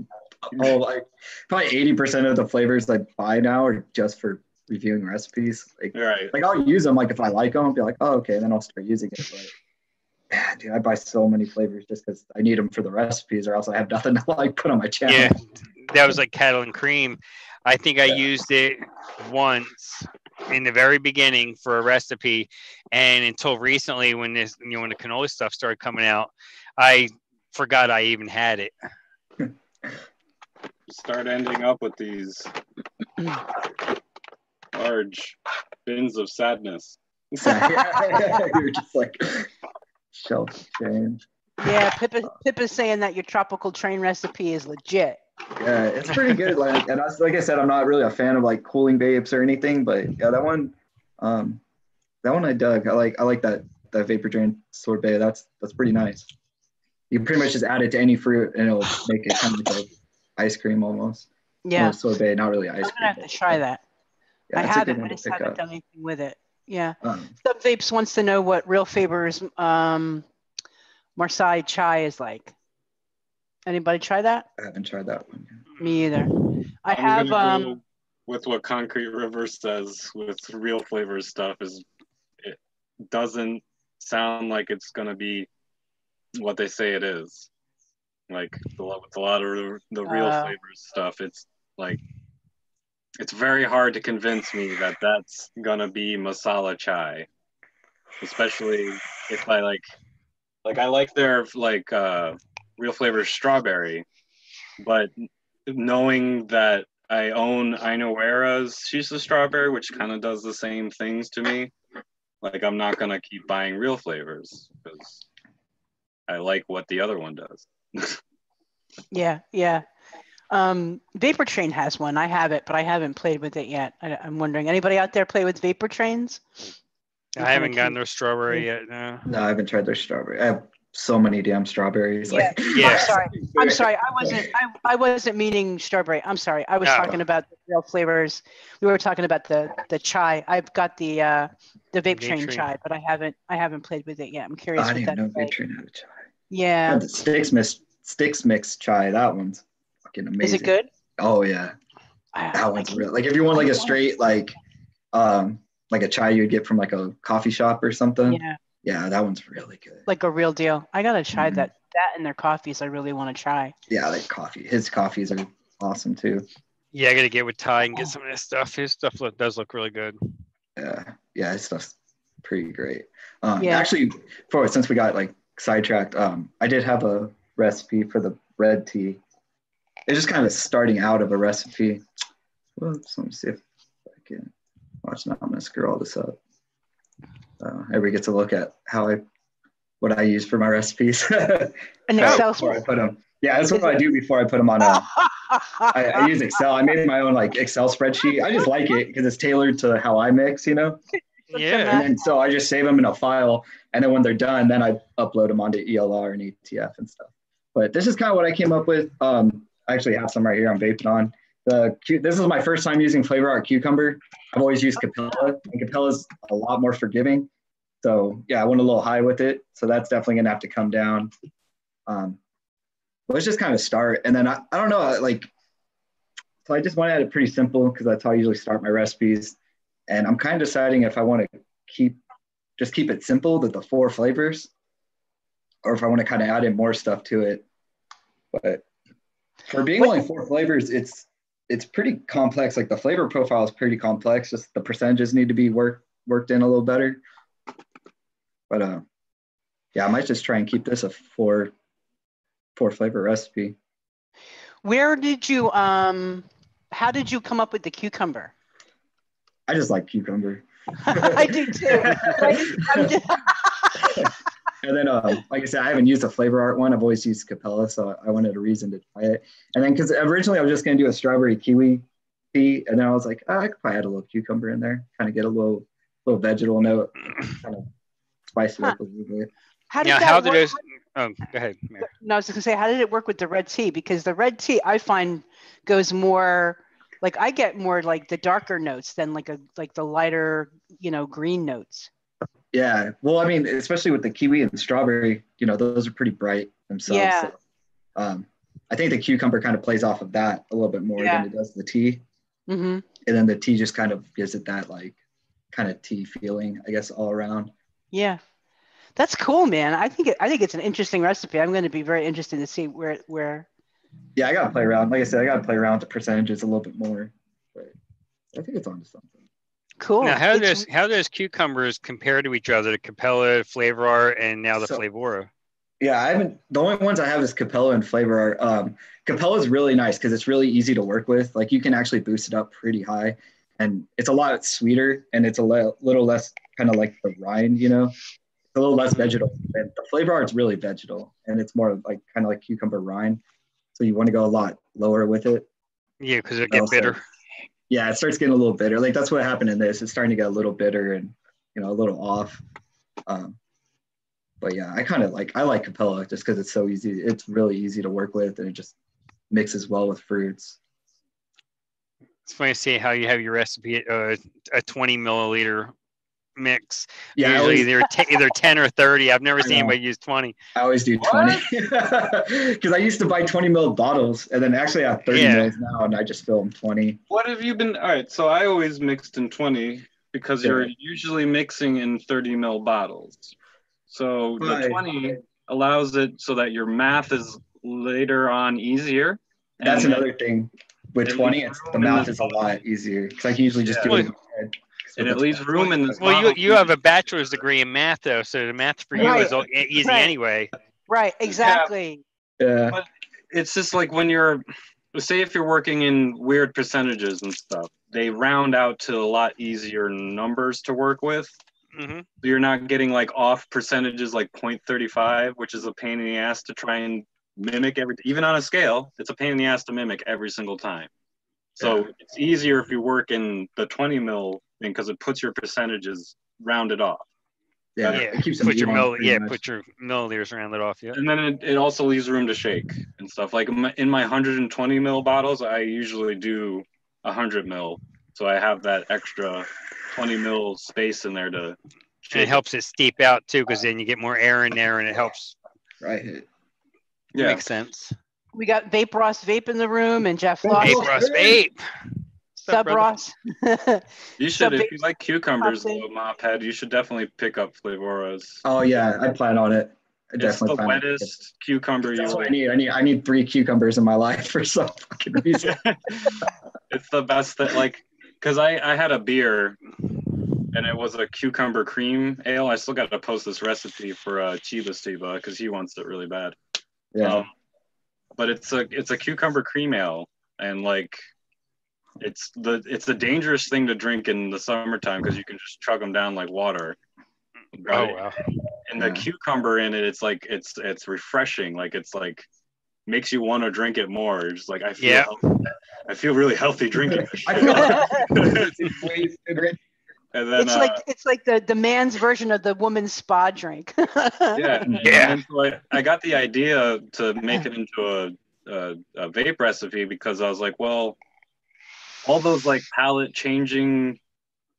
80% of the flavors I buy now are just for reviewing recipes. Like I'll use them if I like them, I'll be like, oh okay, and then I'll start using it. But man, dude, I buy so many flavors just because I need them for the recipes, or else I have nothing to put on my channel. Yeah, that was like cattle and cream. I think I used it once in the very beginning for a recipe, and until recently, when when the canola stuff started coming out, I forgot I even had it. Start ending up with these large bins of sadness. You're just like shelf change. Yeah, Pippa's saying that your tropical train recipe is legit. Yeah, it's pretty good. And like I said, I'm not really a fan of cooling vapes or anything, but yeah, that one I dug. I like that vapor train sorbet. That's pretty nice. You pretty much just add it to any fruit and it'll make it kind of like ice cream almost. Yeah, sorbet, not really ice cream. I'm gonna have to try that. Yeah, I haven't. I just haven't done anything with it. Yeah. Um, Sub Vapes wants to know what Real Favors Marseille chai is like. Anybody try that? I haven't tried that one yet. Me either. I I'm have go with what Concrete River says with Real Flavors stuff is it doesn't sound like it's gonna be what they say it is. Like with a lot of the Real Flavors stuff, it's like it's very hard to convince me that that's gonna be masala chai, especially if I like I like their Real Flavors strawberry, but knowing that I own Ainowera's She's the Strawberry, which kind of does the same things to me, I'm not gonna keep buying Real Flavors because I like what the other one does. Yeah. Vapor Train has one. I have it, but I haven't played with it yet. I'm wondering, anybody out there play with Vapor Trains? I haven't gotten their strawberry yet. No. No, I haven't tried their strawberry. I have so many damn strawberries. Yeah. Like, Yeah. I'm sorry. I wasn't meaning strawberry. I'm sorry. I was talking about the real flavors. We were talking about the chai. I've got the Vape Train chai, but I haven't played with it yet. I'm curious. I what didn't that's even know like. Vape Train had a chai. Yeah. The sticks mix chai. That one's fucking amazing. Is it good? Oh yeah. That one's real. Like if you want like a straight like a chai you'd get from like a coffee shop or something. Yeah. Yeah, that one's really good. Like a real deal. I gotta try that and their coffees. I really want to try. Yeah, like coffee. His coffees are awesome too. Yeah, I gotta get with Ty and get some of this stuff. His stuff does look really good. Yeah, his stuff's pretty great. Yeah. Actually, since we got like sidetracked, I did have a recipe for the red tea. It's just kind of starting out of a recipe. Whoops, let me see if I can watch now. I'm gonna screw all this up. Everybody gets a look at what I use for my recipes. An Excel before I put them. Yeah, that's what I do before I put them on. I use Excel. I made my own like Excel spreadsheet. I just like it because it's tailored to how I mix, you know. Yeah. And then so I just save them in a file, and then when they're done, then I upload them onto ELR and ETF and stuff. But this is kind of what I came up with. I actually have some right here I'm vaping on. This is my first time using Flavor Art Cucumber. I've always used Capella, and Capella's a lot more forgiving. So yeah, I went a little high with it. So that's definitely gonna have to come down. Let's just kind of start. And then I don't know, so I just want to add it pretty simple because that's how I usually start my recipes. And I'm kind of deciding if I want to keep it simple, the 4 flavors, or if I want to kind of add in more stuff to it. But for being only 4 flavors, it's pretty complex. Like the flavor profile is pretty complex. Just the percentages need to be worked in a little better. But yeah, I might just try and keep this a 4 flavor recipe. Where did you how did you come up with the cucumber? I just like cucumber. I do too. And then, like I said, I haven't used a Flavor Art one. I've always used Capella, so I wanted a reason to try it. And then, because originally I was just going to do a strawberry kiwi tea, and then I was like, I could probably add a little cucumber in there, kind of get a little vegetable note, kind of spice it up a little bit. How did go ahead, Mary. No, I was just gonna say, how did it work with the red tea? Because the red tea I find goes more like I get more like the darker notes than like the lighter, green notes. Yeah, well, I mean, especially with the kiwi and the strawberry, those are pretty bright themselves. Yeah. So, I think the cucumber kind of plays off of that a little bit more than it does the tea. Mm-hmm. And then the tea just kind of gives it that like kind of tea feeling, I guess, all around. Yeah. That's cool, man. I think it's an interesting recipe. I'm going to be very interested to see where. Yeah, I got to play around. Like I said, I got to play around with the percentages a little bit more. But I think it's onto something. Cool. Now, how do those cucumbers compare to each other? The Capella, Flavor Art, and now the Flavora. Yeah, the only ones I have is Capella and Flavor Art. Capella is really nice because it's really easy to work with. Like you can actually boost it up pretty high, and it's a lot sweeter, and it's a little less kind of like the rind, a little less vegetal. And the Flavor Art's really vegetal, and it's more like kind of like cucumber rind. So you want to go a lot lower with it. Yeah, because it gets bitter. Yeah, it starts getting a little bitter. Like that's what happened in this. It's starting to get a little bitter and a little off. But yeah, I like Capella just because it's so easy. It's really easy to work with, and it just mixes well with fruits. It's funny to see how you have your recipe a 20 milliliter mix. Yeah, usually either 10 or 30. I've never seen anybody use 20. I always do 20 because I used to buy 20 ml bottles, and then actually I have 30 mils now, and I just fill them 20. What have you been? All right, so I always mixed in 20 because you're usually mixing in 30 ml bottles. So the 20 allows it so that your math is later on easier. That's another thing. With 20, the math is a lot easier because I can usually just do it in my head. And it leaves room in this. Well, you have a bachelor's degree in math, though, so the math for you is easy anyway. Right, exactly. Yeah. But it's just like when say if you're working in weird percentages and stuff, they round out to a lot easier numbers to work with. Mm-hmm. So you're not getting like off percentages like 0.35, which is a pain in the ass to try and mimic even on a scale. It's a pain in the ass to mimic every single time. So it's easier if you work in the 20 mil thing because it puts your percentages rounded off. Yeah, It keeps put your much. put your milliliters rounded off. Yeah, and then it also leaves room to shake and stuff. Like in my 120 mil bottles, I usually do 100 mil, so I have that extra 20 mil space in there to. And it helps it steep out too, because then you get more air in there, and it helps. Right. Yeah, makes sense. We got Vape Ross Vape in the room, and Jeff Vape Floss. Vape Ross Vape. Sub Ross. you should, if you Vape like cucumbers, something. though, Mophead, you should definitely pick up Flavora's. Oh yeah, I plan on it. I It's definitely the plan on it. wettest cucumber you That's what like. I need 3 cucumbers in my life for some fucking reason. It's the best that, like, because I had a beer and it was a cucumber cream ale. I still got to post this recipe for Chiba Steva because he wants it really bad. Yeah. But it's a cucumber cream ale, and like it's a dangerous thing to drink in the summertime because you can just chug them down like water. Oh wow. And the cucumber in it, it's like it's refreshing. Like it's like makes you want to drink it more. You're just like I feel really healthy drinking this shit. And then, it's like the man's version of the woman's spa drink. yeah. And so I got the idea to make it into a vape recipe because I was like, well, all those like palate changing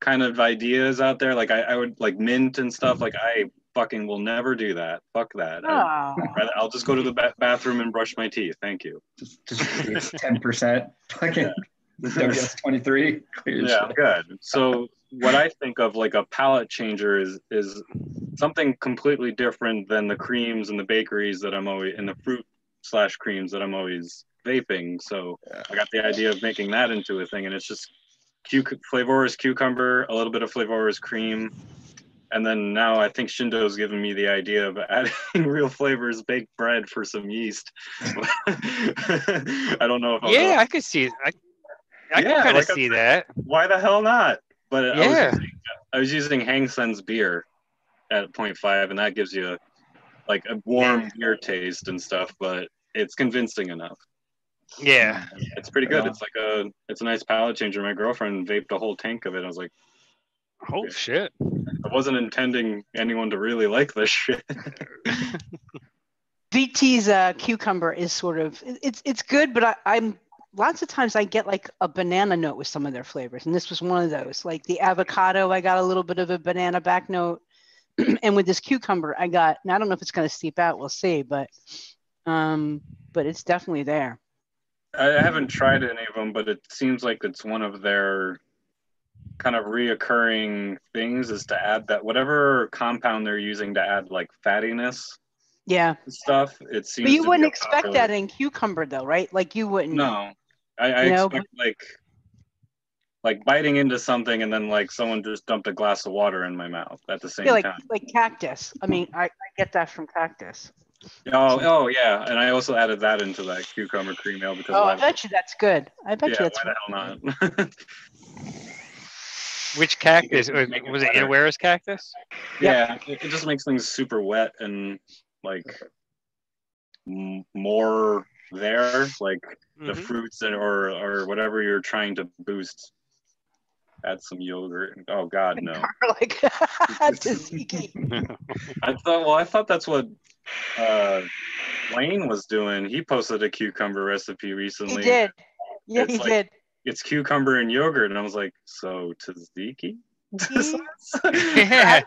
kind of ideas out there, like I would like mint and stuff. Like I fucking will never do that. Fuck that. I'll just go to the bathroom and brush my teeth. Thank you. Just 10%. Fucking WS23. Yeah, good. So what I think of like a palate changer is something completely different than the creams and the bakeries that I'm always and the fruit/creams that I'm always vaping. So I got the idea of making that into a thing, and it's just Flavora's cucumber, a little bit of Flavora's cream, and then now I think Shindo's given me the idea of adding Real Flavors baked bread for some yeast. I don't know if I could see. I can kind of see that. Why the hell not? But I was using Hang Sen's beer at 0.5, and that gives you like a warm beer taste and stuff, but it's convincing enough. Yeah, it's pretty good. It's a nice palate changer. My girlfriend vaped a whole tank of it. I was like, oh shit! I wasn't intending anyone to really like this shit. VT's cucumber is sort of it's good, but I'm lots of times I get like a banana note with some of their flavors, and this was one of those. Like the avocado, I got a little bit of a banana back note, and with this cucumber, I got. Now I don't know if it's going to seep out. We'll see, but it's definitely there. I haven't tried any of them, but it seems like it's one of their kind of reoccurring things is to add that whatever compound they're using to add like fattiness. Yeah. Stuff. It seems. But you wouldn't expect that in cucumber, though, right? Like you wouldn't. No, I expect like biting into something and then like someone just dumped a glass of water in my mouth at the same time. Like cactus. I mean, I get that from cactus. Oh yeah, and I also added that into that cucumber cream ale because. I bet you that's good. I bet you that's. Why the hell not? Which cactus? Was it Inawera's cactus? Yeah, it just makes things super wet and like more there, like the fruits or whatever you're trying to boost. Add some yogurt. Oh God, no! Garlic. I thought that's what Wayne was doing. He posted a cucumber recipe recently. He did. Yeah, he did. It's cucumber and yogurt, and I was like, so tzatziki? Yeah.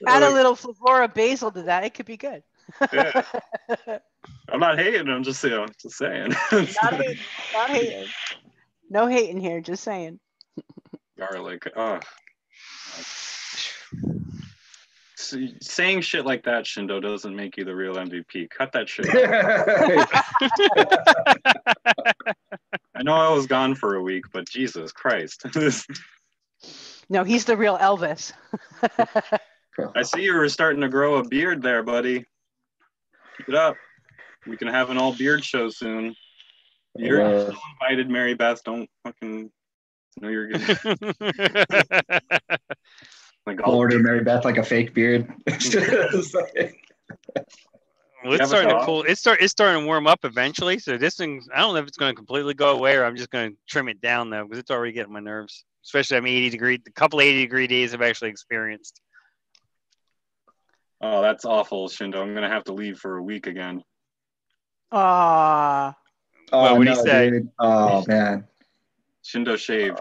Add a little Flavora basil to that. It could be good. Yeah. I'm not hating. I'm just saying. Not hating. No hating here. Just saying. Garlic. Oh. Saying shit like that, Shindo, doesn't make you the real MVP. Cut that shit out. I know I was gone for a week, but Jesus Christ. No, he's the real Elvis. I see you were starting to grow a beard there, buddy. Keep it up. We can have an all beard show soon. You're still invited, Mary Beth. Don't fucking know you're good. Like Florida Mary Beth like a fake beard. Well, it's starting to cool. It's starting to warm up eventually. So this thing, I don't know if it's going to completely go away or I'm just going to trim it down though, because it's already getting my nerves. Especially I'm 80-degree. The couple 80-degree days I've actually experienced. Oh, that's awful, Shindo. I'm gonna have to leave for a week again. Ah. Well, what do you say? Dude. Oh man. Shindo shaved.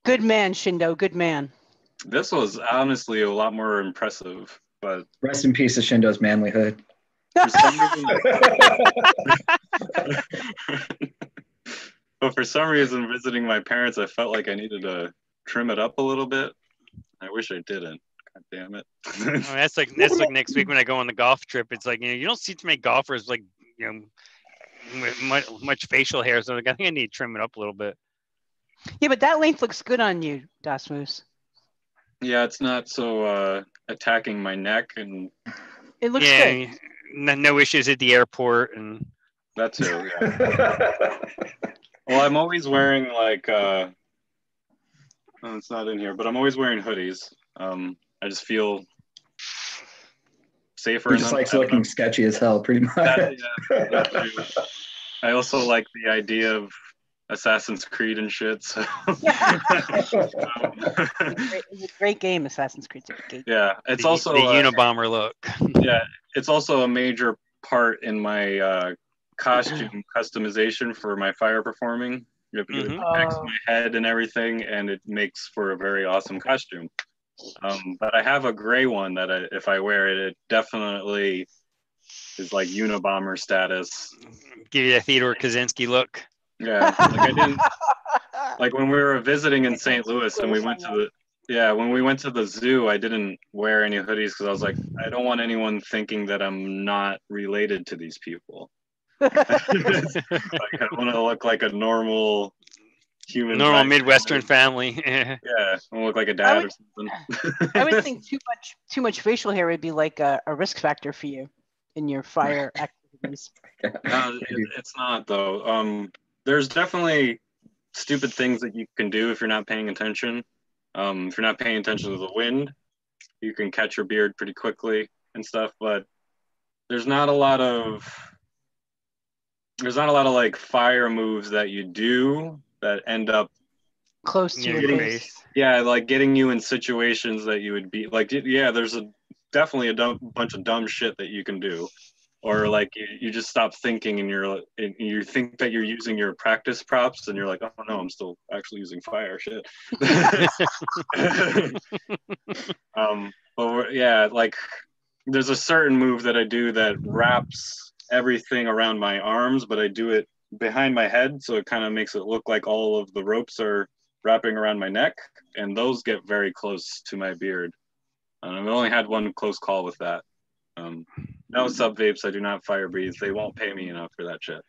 Good man, Shindo. Good man. This was honestly a lot more impressive, but rest in peace to Shindo's manlyhood. for some reason, but for some reason, visiting my parents, I felt like I needed to trim it up a little bit. I wish I didn't. God damn it. That's like next week when I go on the golf trip. It's like, you don't see too many golfers like, much facial hair. So I think I need to trim it up a little bit. Yeah, but that length looks good on you, Das Moose. Yeah, it's not so attacking my neck, and it looks good. No issues at the airport and that too. Yeah. Well, I'm always wearing like it's not in here, but I'm always wearing hoodies. I just feel safer. He just likes looking sketchy as hell, pretty much. I also like the idea of Assassin's Creed and shit. So. It's a great game, Assassin's Creed. Yeah, it's also the Unabomber look. Yeah, it's also a major part in my costume customization for my fire performing. It protects my head and everything, and it makes for a very awesome costume. But I have a gray one that if I wear it, it definitely is like Unabomber status. Give you that Theodore Kaczynski look. Yeah, like I didn't like when we were visiting in St. Louis and we went to the zoo, I didn't wear any hoodies because I was like, I don't want anyone thinking that I'm not related to these people. Like I want to look like a normal human, normal Midwestern family. Yeah, I want to look like a dad or something. I would think too much facial hair would be like a risk factor for you in your fire activities. No, it's not though. There's definitely stupid things that you can do if you're not paying attention. If you're not paying attention to the wind, you can catch your beard pretty quickly and stuff. But there's not a lot of like fire moves that you do that end up close to your face. Yeah, like getting you in situations that you would be like. Yeah, there's definitely a bunch of dumb shit that you can do. Or like you just stop thinking and you think that you're using your practice props and you're like, oh no, I'm still actually using fire shit. But yeah, like there's a certain move that I do that wraps everything around my arms, but I do it behind my head, so it kind of makes it look like all of the ropes are wrapping around my neck, and those get very close to my beard. I've only had one close call with that. No sub vapes. I do not fire breathe. They won't pay me enough for that shit.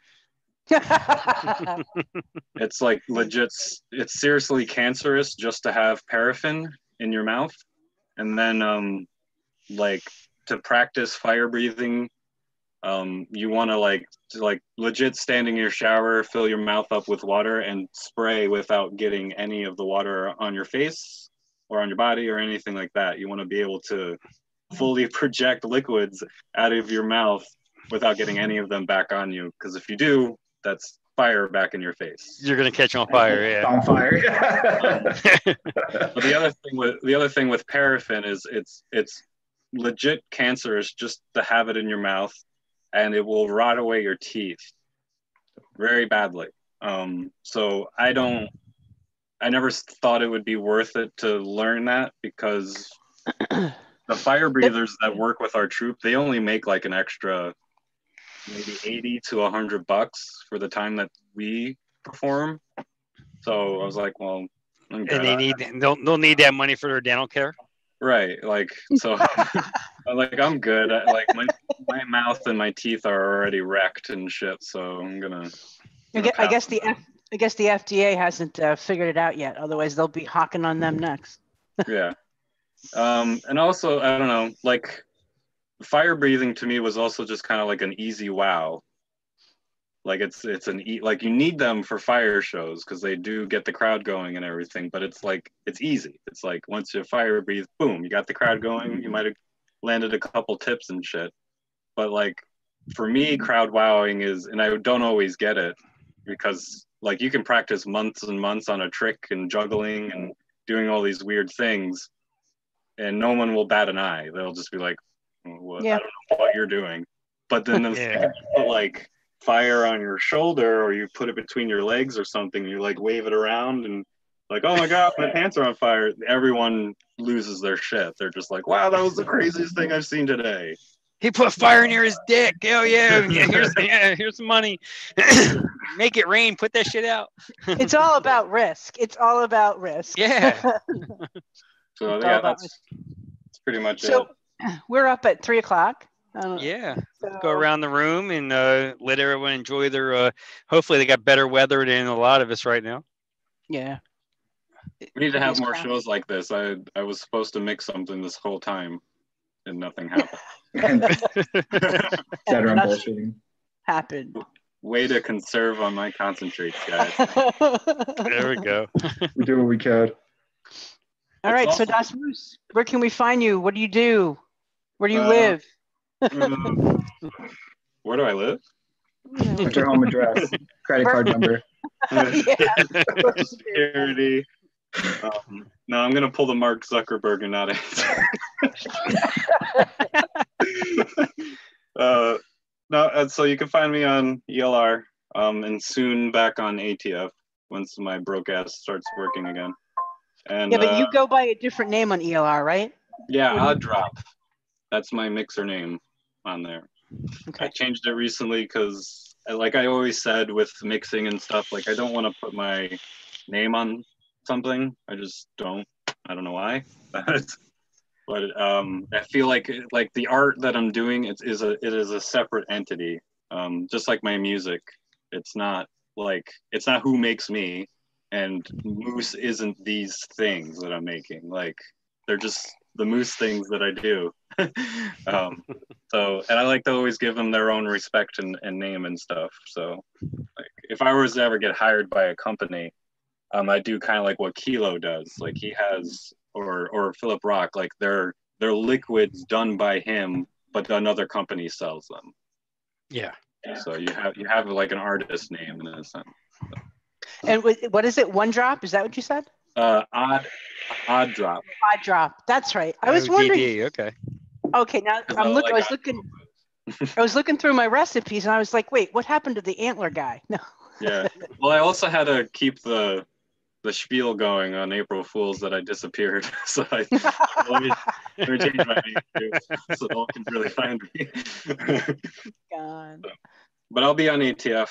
It's like legit. It's seriously cancerous just to have paraffin in your mouth, and then like to practice fire breathing, you want to like legit stand in your shower, fill your mouth up with water, and spray without getting any of the water on your face or on your body or anything like that. You want to be able to fully project liquids out of your mouth without getting any of them back on you, because if you do, that's fire back in your face. You're gonna catch on fire. Yeah, on fire. But the other thing with paraffin is it's legit cancerous just to have it in your mouth, and it will rot away your teeth very badly. So I never thought it would be worth it to learn that, because the fire breathers that work with our troop, they only make like an extra maybe $80 to $100 for the time that we perform. So I was like, well, and they'll need that money for their dental care. Right. Like, so like I'm good. Like my mouth and my teeth are already wrecked and shit. So I'm gonna. I guess the FDA hasn't figured it out yet. Otherwise, they'll be hawking on them next. Yeah. And also, I don't know, like fire breathing to me was also just kind of like an easy wow. Like like you need them for fire shows because they do get the crowd going and everything. But it's easy. It's like once you fire breathe, boom, you got the crowd going. You might have landed a couple tips and shit. But like for me, crowd wowing is, and I don't always get it because like you can practice months and months on a trick and juggling and doing all these weird things, and no one will bat an eye. They'll just be like, well, I don't know what you're doing. But then if you put like fire on your shoulder or you put it between your legs or something, you like wave it around and like, oh my God, my pants are on fire. Everyone loses their shit. They're just like, wow, that was the craziest thing I've seen today. He put fire near his dick. Hell yeah. Here's some money. Make it rain. Put that shit out. It's all about risk. It's all about risk. Yeah. So yeah, that's pretty much it. So we're up at 3:00. Yeah. Let's go around the room and let everyone enjoy their, hopefully they got better weather than a lot of us right now. Yeah. We need to have more shows like this. I was supposed to mix something this whole time and nothing happened. Happened. Way to conserve on my concentrates, guys. There we go. We do what we can. All right, so Das Moose, where can we find you? What do you do? Where do you live? Where do I live? What's your home address? Credit card number. Security. No, I'm gonna pull the Mark Zuckerberg and not answer. No, so you can find me on ELR, and soon back on ATF once my broke ass starts working again. And yeah, but you go by a different name on ELR, right? Yeah, Odd Drop. That's my mixer name on there. Okay. I changed it recently because, like I always said with mixing and stuff, like I don't want to put my name on something. I just don't. I don't know why. But I feel like the art that I'm doing it is a separate entity. Just like my music, it's not who makes me, and Moose isn't these things that I'm making. Like they're just the Moose things that I do. So, and I like to always give them their own respect and name and stuff. So, like if I was to ever get hired by a company, I do kind of like what Kilo does. Like he has, or Philip Rock, like they're liquids done by him, but another company sells them. Yeah. So you have like an artist name in a sense. So. And what is it? One Drop? Is that what you said? Odd Drop. Odd Drop. That's right. I was wondering. Okay. Okay. Now I was looking through my recipes and I was like, wait, what happened to the antler guy? No. Yeah. Well, I also had to keep the spiel going on April Fools that I disappeared. So let me change my name so no one can really find me. God. So, but I'll be on ATF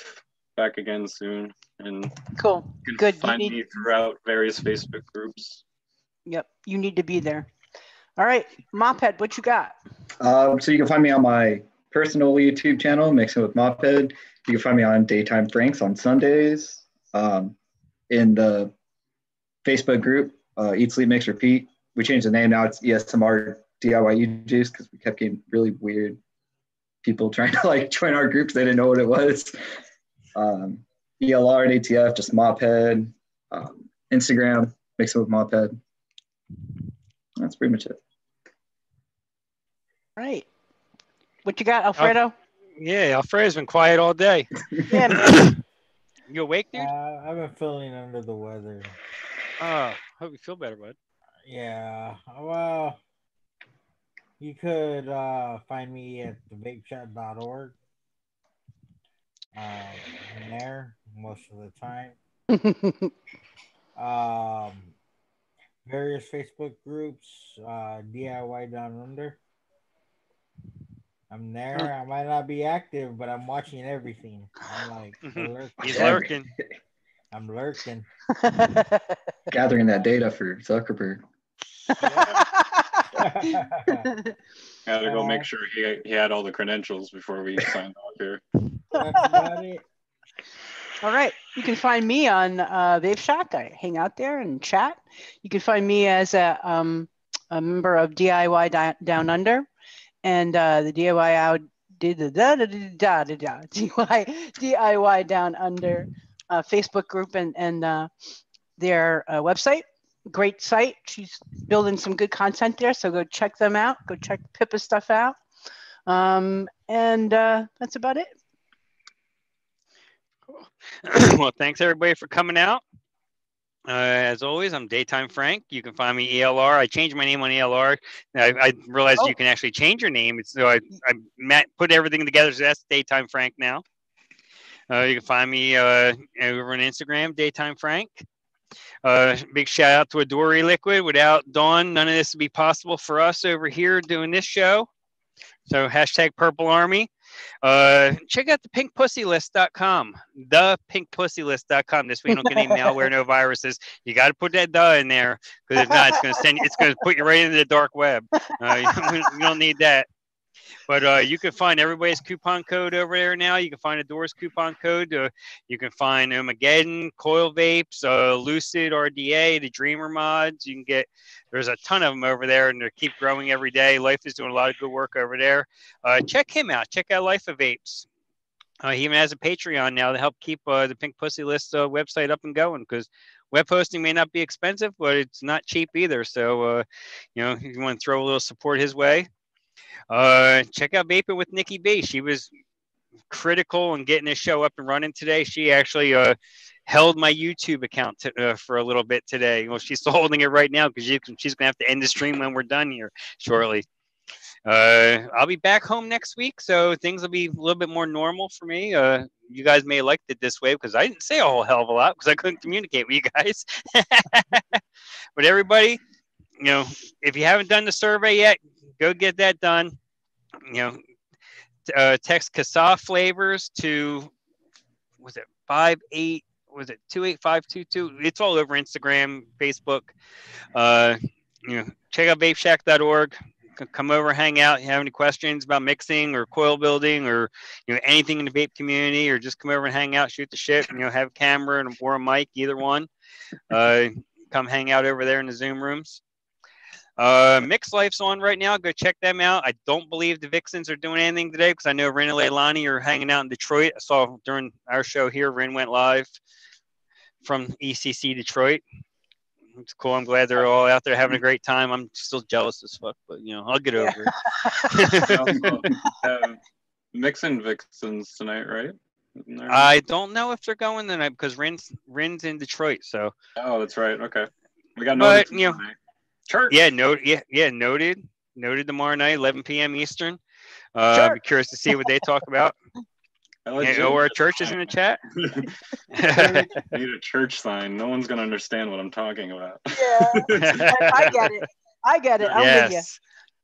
back again soon. And cool. You can Good. find me throughout various Facebook groups. Yep. You need to be there. All right. Mophead, what you got? So you can find me on my personal YouTube channel, Mixin with Mophead. You can find me on Daytime Franks on Sundays. In the Facebook group, Eat, Sleep, Mix, Repeat. We changed the name now. It's ESMR DIY Juice because we kept getting really weird people trying to like join our groups. They didn't know what it was. ELR and ATF, just Mophead. Instagram, Mixin with Mophead. That's pretty much it. Right. What you got, Alfredo? Yeah, Alfredo's been quiet all day. Yeah. You awake, dude? I've been feeling under the weather. Hope you feel better, bud. Yeah. Well, you could find me at thevapeshop.org. I'm there most of the time. Various Facebook groups, DIY Down Under. I'm there. I might not be active, but I'm watching everything. I'm like, he's lurking. I'm lurking. Gathering that data for Zuckerberg. Gotta go make sure he had all the credentials before we signed off here. That's about it. All right. You can find me on Vape Shack. I hang out there and chat. You can find me as a member of DIY Down Under and the DIY Down Under Facebook group and their website. Great site. She's building some good content there, so go check them out. Go check Pippa's stuff out. And that's about it. Cool. Well, thanks everybody for coming out. As always, I'm Daytime Frank. You can find me ELR. I changed my name on ELR. I realized you can actually change your name. So I put everything together. So that's Daytime Frank now. You can find me over on Instagram, Daytime Frank. Big shout out to Adore Liquid. Without Dawn, none of this would be possible for us over here doing this show. So hashtag Purple Army. Check out the pinkpussylist.com. Thepinkpussylist.com. This way you don't get any malware, no viruses. You got to put that "the" in there, because if not, it's going to put you right into the dark web. You don't need that. But you can find everybody's coupon code over there now. You can find Adore's coupon code. You can find Mageddon, Coil Vapes, Lucid, RDA, the Dreamer mods. You can get, there's a ton of them over there, and they keep growing every day. Life is doing a lot of good work over there. Check him out. Check out Life of Vapes. He even has a Patreon now to help keep the Pink Pussy List website up and going, because web hosting may not be expensive, but it's not cheap either. So, if you want to throw a little support his way. Check out Vaping with Nikki B. She was critical in getting this show up and running today. She actually held my YouTube account for a little bit today. Well, she's still holding it right now because she's going to have to end the stream when we're done here shortly. I'll be back home next week, so things will be a little bit more normal for me. You guys may have liked it this way because I didn't say a whole hell of a lot because I couldn't communicate with you guys. But everybody, if you haven't done the survey yet, go get that done. Text CASA flavors to, was it 28522? It's all over Instagram, Facebook. Check out vapeshack.org. Come over, hang out. You have any questions about mixing or coil building or anything in the vape community, or just come over and hang out, shoot the shit. Have a camera or a mic, either one. Come hang out over there in the Zoom rooms. Mix Life's on right now. Go check them out. I don't believe the Vixens are doing anything today because I know Rin and Leilani are hanging out in Detroit. I saw during our show here, Rin went live from ECC Detroit. It's cool. I'm glad they're all out there having a great time. I'm still jealous as fuck, but I'll get over it. Mixin Vixens tonight, right? I don't know if they're going tonight because Rin's in Detroit. So. Oh, that's right. Okay. We got no. Church. Yeah, noted tomorrow night, 11 p.m. Eastern. Be curious to see what they talk about. Our church is in the chat. I need a church sign. No one's gonna understand what I'm talking about. Yeah, I get it.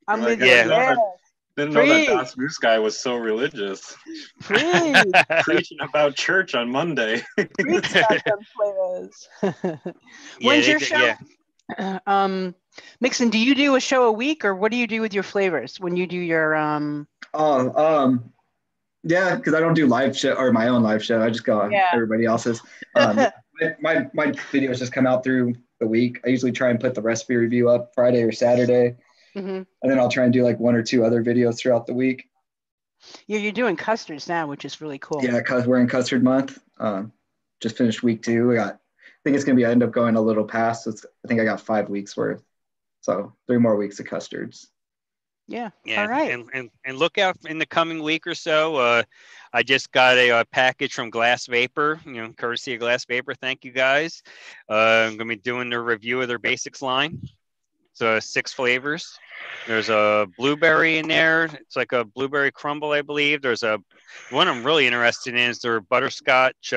I'm with you. Yeah. Didn't know that Das Moose guy was so religious. Preaching about church on Monday. When's your show? Yeah. Mixin, do you do a show a week, or what do you do with your flavors when you do your yeah, because I don't do live show or my own live show. I just go on everybody else's. My videos just come out through the week. I usually try and put the recipe review up Friday or Saturday, and then I'll try and do like one or two other videos throughout the week. Yeah, you're doing custards now, which is really cool. Yeah, because we're in custard month. Just finished week 2. I think it's gonna end up going a little past. I think I got 5 weeks worth, so 3 more weeks of custards. Yeah. All right. And look out in the coming week or so. I just got a package from Glass Vapor, courtesy of Glass Vapor. Thank you guys. I'm gonna be doing the review of their basics line. It's 6 flavors. There's a blueberry in there. It's like a blueberry crumble, I believe. There's one I'm really interested in is their butterscotch.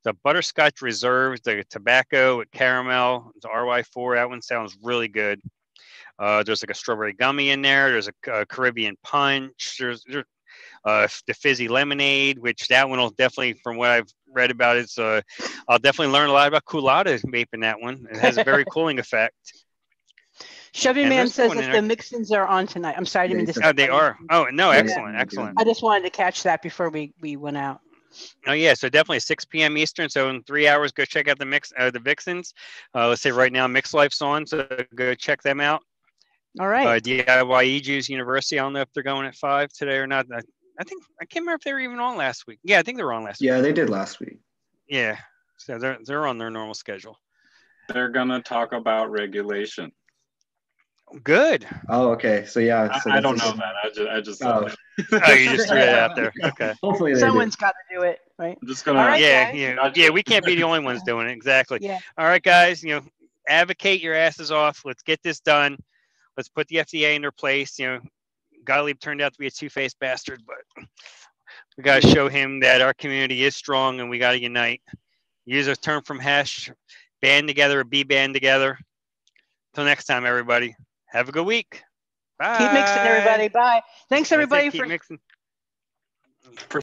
The butterscotch reserve, the tobacco with caramel. It's RY4. That one sounds really good. There's like a strawberry gummy in there. There's a Caribbean punch. There's the fizzy lemonade, which that one will definitely, from what I've read about it, I'll definitely learn a lot about culotta vaping that one. It has a very cooling effect. Chevy Man says that the Mixins are on tonight. I'm sorry to mean this. Oh, they are. Oh, no, excellent. I just wanted to catch that before we went out. Oh yeah, so definitely 6 p.m. Eastern. So in 3 hours, go check out the Vixens. Let's say right now Mix Life's on, so go check them out. All right. DIY Juice University. I don't know if they're going at 5 today or not. I can't remember if they were even on last week. Yeah, I think they were on last week. Yeah, they did last week. Yeah, so they're on their normal schedule. They're gonna talk about regulation. Good. Oh, okay. So yeah, so I don't know that. I just Oh. Oh, you just threw it out there. Okay. Hopefully they Someone's got to do it, right? I'm just gonna. All right, Yeah. We can't be the only ones doing it. Exactly. Yeah. All right, guys. Advocate your asses off. Let's get this done. Let's put the FDA in their place. Gottlieb turned out to be a two-faced bastard, but we got to show him that our community is strong and we got to unite. Use a term from Hesh, band together or be band together. Till next time, everybody. Have a good week. Bye. Keep mixing, everybody. Bye. Thanks, everybody, Keep for mixing.